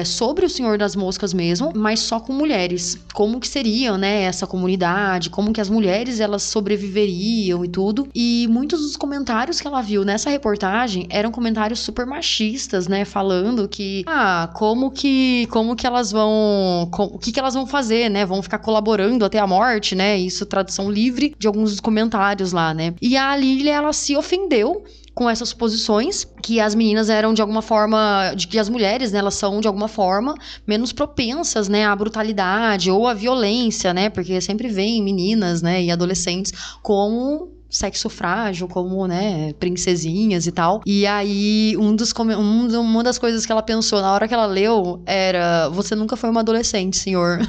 sobre o Senhor das Moscas mesmo, mas só com mulheres. Como que seria, né, essa comunidade, como que as mulheres elas sobreviveriam e tudo. E muitos dos comentários que ela viu nessa reportagem eram comentários super machistas, né, falando que como que elas vão, o que elas vão fazer, né? Vão ficar colaborando até a morte, né? Isso tradução livre de alguns dos comentários lá, né? E a Lilia, ela se ofendeu com essas suposições, que as meninas eram de alguma forma, de que as mulheres, né, elas são de alguma forma menos propensas, né, à brutalidade ou à violência, né, porque sempre vem meninas, né, e adolescentes como sexo frágil, como, né, princesinhas e tal. E aí, uma das coisas que ela pensou na hora que ela leu era: você nunca foi uma adolescente, senhor.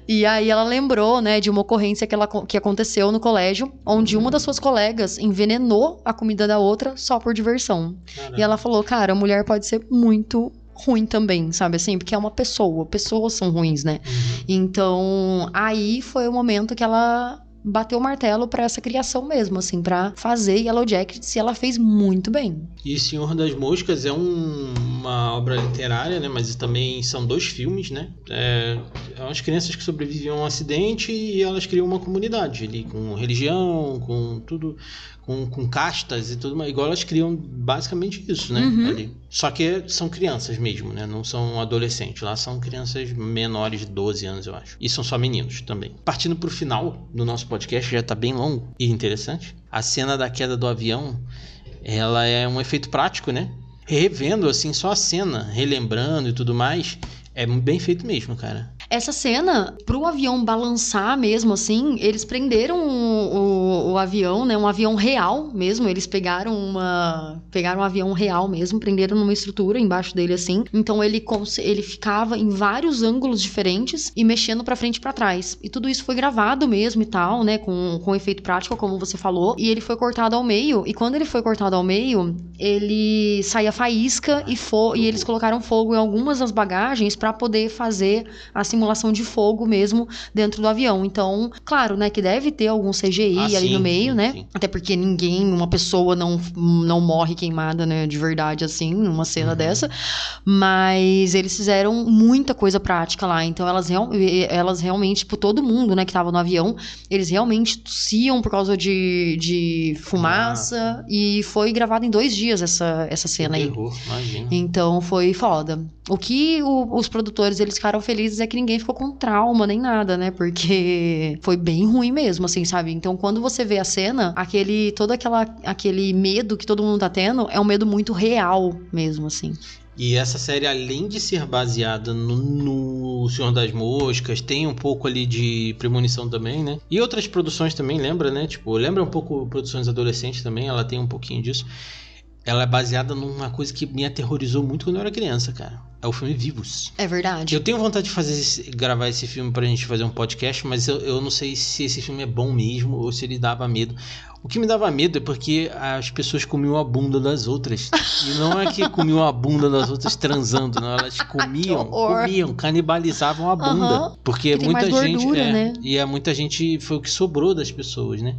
E aí ela lembrou, né, de uma ocorrência que aconteceu no colégio, onde uma das suas colegas envenenou a comida da outra só por diversão. Caramba. E ela falou: cara, a mulher pode ser muito ruim também, sabe assim? Porque é uma pessoa, pessoas são ruins, né? Então, aí foi o momento que ela bateu o martelo pra essa criação mesmo, assim, pra fazer Yellow Jackets, e ela fez muito bem. E Senhor das Moscas é uma obra literária, né? Mas também são 2 filmes, né? É umas crianças que sobrevivem a um acidente e elas criam uma comunidade ali, com religião, com tudo, com castas e tudo mais. Igual elas criam basicamente isso, né? Ali. Só que são crianças mesmo, né? Não são adolescentes. Lá são crianças menores de 12 anos, eu acho. E são só meninos também. Partindo pro final do nosso podcast, já tá bem longo e interessante. A cena da queda do avião, ela é um efeito prático, né? Revendo, assim, só a cena, relembrando e tudo mais, é bem feito mesmo, cara. Essa cena, pro avião balançar mesmo, assim, eles prenderam o avião, né? Um avião real mesmo. Eles pegaram um avião real mesmo, prenderam numa estrutura embaixo dele, assim. Então ele ficava em vários ângulos diferentes e mexendo pra frente e pra trás. E tudo isso foi gravado mesmo e tal, né? Com efeito prático, como você falou. E ele foi cortado ao meio. E quando ele foi cortado ao meio, ele saía faísca e eles colocaram fogo em algumas das bagagens pra poder fazer a simulação de fogo mesmo dentro do avião. Então, claro, né, que deve ter algum CGI ali no meio, né? Sim. Até porque uma pessoa não morre queimada, né, de verdade, assim, numa cena dessa. Mas eles fizeram muita coisa prática lá. Então, elas realmente, tipo, todo mundo, né, que tava no avião, eles realmente tossiam por causa de fumaça. E foi gravado em 2 dias essa cena aí. Imagina. Então, foi foda. O que os produtores, eles ficaram felizes é que ninguém ficou com trauma nem nada, né? Porque foi bem ruim mesmo, assim, sabe? Então, quando você vê a cena, aquele medo que todo mundo tá tendo é um medo muito real mesmo, assim. E essa série, além de ser baseada no Senhor das Moscas, tem um pouco ali de Premonição também, né? E outras produções também, lembra, né? Tipo, lembra um pouco produções adolescentes também, ela tem um pouquinho disso. Ela é baseada numa coisa que me aterrorizou muito quando eu era criança, cara. É o filme Vivos. É verdade. Eu tenho vontade de gravar esse filme pra gente fazer um podcast, mas eu não sei se esse filme é bom mesmo ou se ele dava medo. O que me dava medo é porque as pessoas comiam a bunda das outras. E não é que comiam a bunda das outras transando, não. Elas comiam, canibalizavam a bunda. Porque muita gente... gordura, né? E muita gente foi o que sobrou das pessoas, né?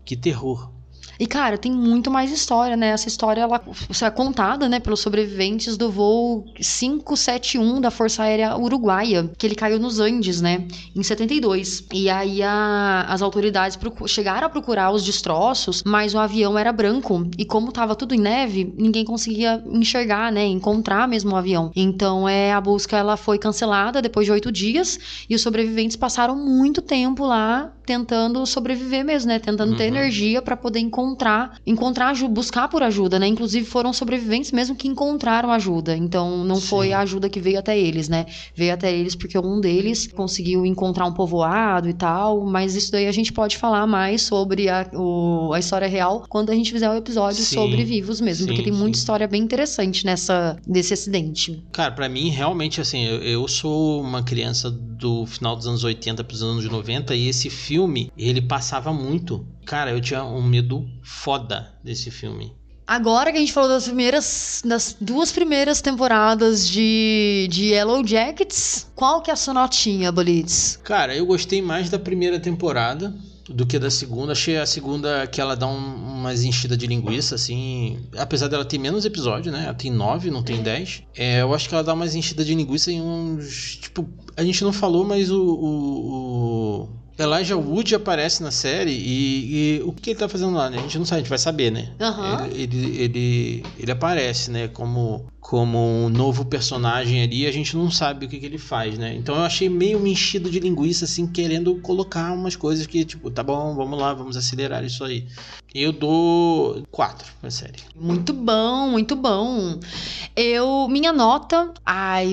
Que terror. E, cara, tem muito mais história, né? Essa história, ela é contada, né, pelos sobreviventes do voo 571 da Força Aérea Uruguaia, que ele caiu nos Andes, né, em 72. E aí as autoridades chegaram a procurar os destroços, mas o avião era branco. E como tava tudo em neve, ninguém conseguia enxergar, né, encontrar mesmo o avião. Então, a busca, ela foi cancelada depois de 8 dias, e os sobreviventes passaram muito tempo lá tentando sobreviver mesmo, né, tentando ter energia pra poder buscar por ajuda, né? Inclusive foram sobreviventes mesmo que encontraram ajuda. Então não foi a ajuda que veio até eles, né? Veio até eles porque um deles conseguiu encontrar um povoado e tal, mas isso daí a gente pode falar mais sobre a história real quando a gente fizer o episódio sobre Vivos mesmo, porque tem muita história bem interessante desse acidente. Cara, pra mim, realmente, assim, eu sou uma criança do final dos anos 80 pros anos 90 e esse filme, ele passava muito. Cara, eu tinha um medo foda desse filme. Agora que a gente falou das 2 primeiras temporadas de Yellow Jackets, qual que é a sua notinha, Bolitz? Cara, eu gostei mais da primeira temporada do que da segunda. Achei a segunda que ela dá umas enchidas de linguiça, assim. Apesar dela ter menos episódios, né? Ela tem 9, não tem 10. Eu acho que ela dá umas enchidas de linguiça em uns... Tipo, a gente não falou, mas o Elijah Wood aparece na série e o que ele tá fazendo lá, né? A gente não sabe, a gente vai saber, né? Ele aparece, né? Como como um novo personagem ali, a gente não sabe o que ele faz, né? Então eu achei meio um enchido de linguiça, assim, querendo colocar umas coisas que, tipo, tá bom, vamos lá, vamos acelerar isso aí. Eu dou 4 pra série. Muito bom, muito bom. Minha nota,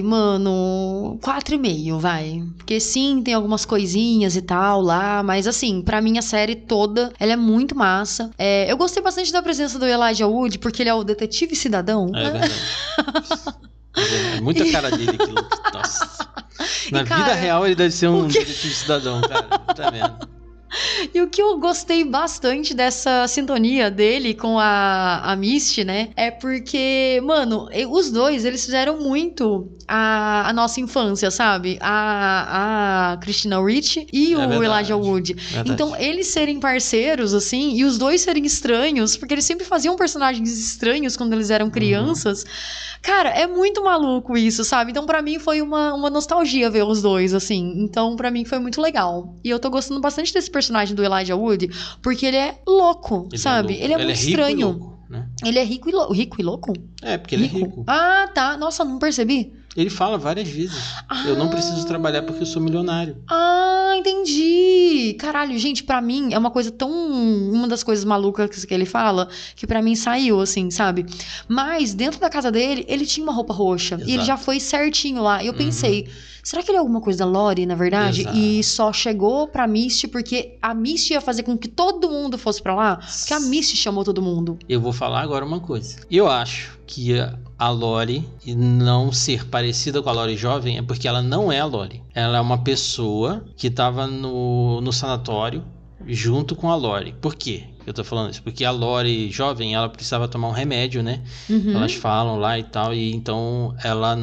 mano, 4,5, vai. Porque sim, tem algumas coisinhas e tal lá, mas assim, pra mim a série toda, ela é muito massa. Eu gostei bastante da presença do Elijah Wood, porque ele é o detetive cidadão. É verdade. É muita cara dele aquilo. Nossa. Na vida real ele deve ser um detetive cidadão, cara. Tá vendo? E o que eu gostei bastante dessa sintonia dele com a Misty, né? É porque, mano, os dois, eles fizeram muito a nossa infância, sabe? A Christina Ricci e o Elijah Wood. Verdade. Então, eles serem parceiros, assim, e os dois serem estranhos, porque eles sempre faziam personagens estranhos quando eles eram crianças. Cara, é muito maluco isso, sabe? Então, pra mim, foi uma nostalgia ver os dois, assim. Então, pra mim, foi muito legal. E eu tô gostando bastante desse personagem do Elijah Wood, porque ele é louco, sabe? Ele é muito estranho. Rico e louco, né? Ele é rico e louco? É, porque ele é rico. Ah, tá. Nossa, não percebi. Ele fala várias vezes. Eu não preciso trabalhar porque eu sou milionário. Ah, entendi. Caralho, gente, pra mim é uma coisa tão... Uma das coisas malucas que ele fala, que pra mim saiu, assim, sabe? Mas dentro da casa dele, ele tinha uma roupa roxa. Exato. E ele já foi certinho lá. E eu pensei, será que ele é alguma coisa da Lori, na verdade? Exato. E só chegou pra Misty porque a Misty ia fazer com que todo mundo fosse pra lá? Porque a Misty chamou todo mundo. Eu vou falar agora uma coisa. Eu acho que a Lori não ser parecida com a Lori jovem é porque ela não é a Lori. Ela é uma pessoa que estava no sanatório junto com a Lori. Por quê? Eu tô falando isso? Porque a Lori jovem, ela precisava tomar um remédio, né? Elas falam lá e tal, e então ela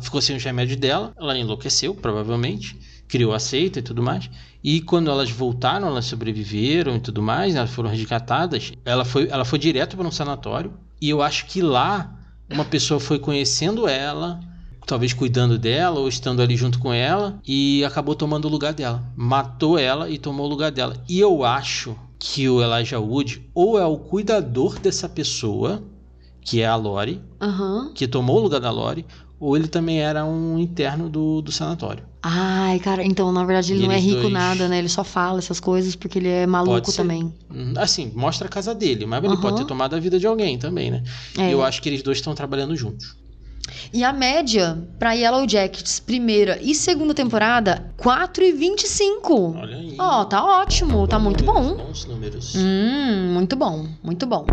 ficou sem os remédios dela, ela enlouqueceu, provavelmente, criou a seita e tudo mais. E quando elas voltaram, elas sobreviveram e tudo mais, elas foram resgatadas, ela foi direto para um sanatório. E eu acho que lá uma pessoa foi conhecendo ela, talvez cuidando dela ou estando ali junto com ela, e acabou tomando o lugar dela. Matou ela e tomou o lugar dela. E eu acho que o Elijah Wood ou é o cuidador dessa pessoa, que é a Lori, que tomou o lugar da Lori, ou ele também era um interno do sanatório. Ai, cara, então na verdade ele não é rico nada, né? Ele só fala essas coisas porque ele é maluco também. Assim, mostra a casa dele, mas ele pode ter tomado a vida de alguém também, né? Eu acho que eles dois estão trabalhando juntos. E a média pra Yellow Jackets, primeira e segunda temporada, 4,25. Olha aí. Ó, tá ótimo, tá muito bom. Bons números. Muito bom, muito bom.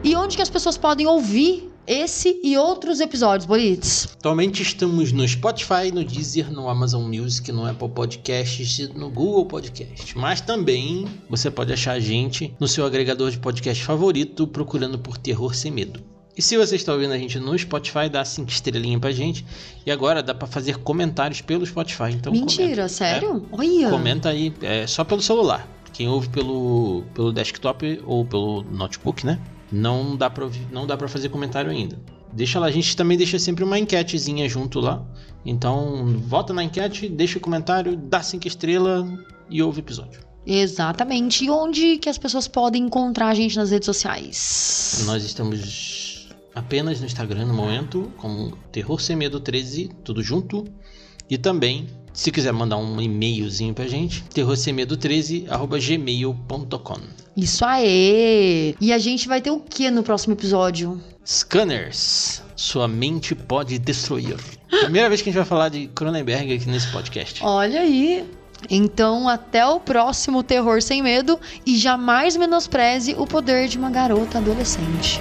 E onde que as pessoas podem ouvir esse e outros episódios, Bolitz? Atualmente estamos no Spotify, no Deezer, no Amazon Music, no Apple Podcasts e no Google Podcast. Mas também você pode achar a gente no seu agregador de podcast favorito, procurando por Terror Sem Medo. E se você está ouvindo a gente no Spotify, dá 5 estrelinhas pra gente. E agora dá pra fazer comentários pelo Spotify. Então mentira, comenta. sério? Olha! Comenta aí, só pelo celular. Quem ouve pelo desktop ou pelo notebook, né? Não dá pra fazer comentário ainda. Deixa lá, a gente também deixa sempre uma enquetezinha junto lá. Então, vota na enquete, deixa o comentário, dá 5 estrelas e ouve o episódio. Exatamente. E onde que as pessoas podem encontrar a gente nas redes sociais? Nós estamos apenas no Instagram no momento, como Terror Sem Medo 13, tudo junto. E também, se quiser mandar um e-mailzinho pra gente, terrorsemmedo13@gmail.com. Isso aí! E a gente vai ter o que no próximo episódio? Scanners. Sua mente pode destruir. Primeira vez que a gente vai falar de Cronenberg aqui nesse podcast. Olha aí! Então, até o próximo Terror Sem Medo e jamais menospreze o poder de uma garota adolescente.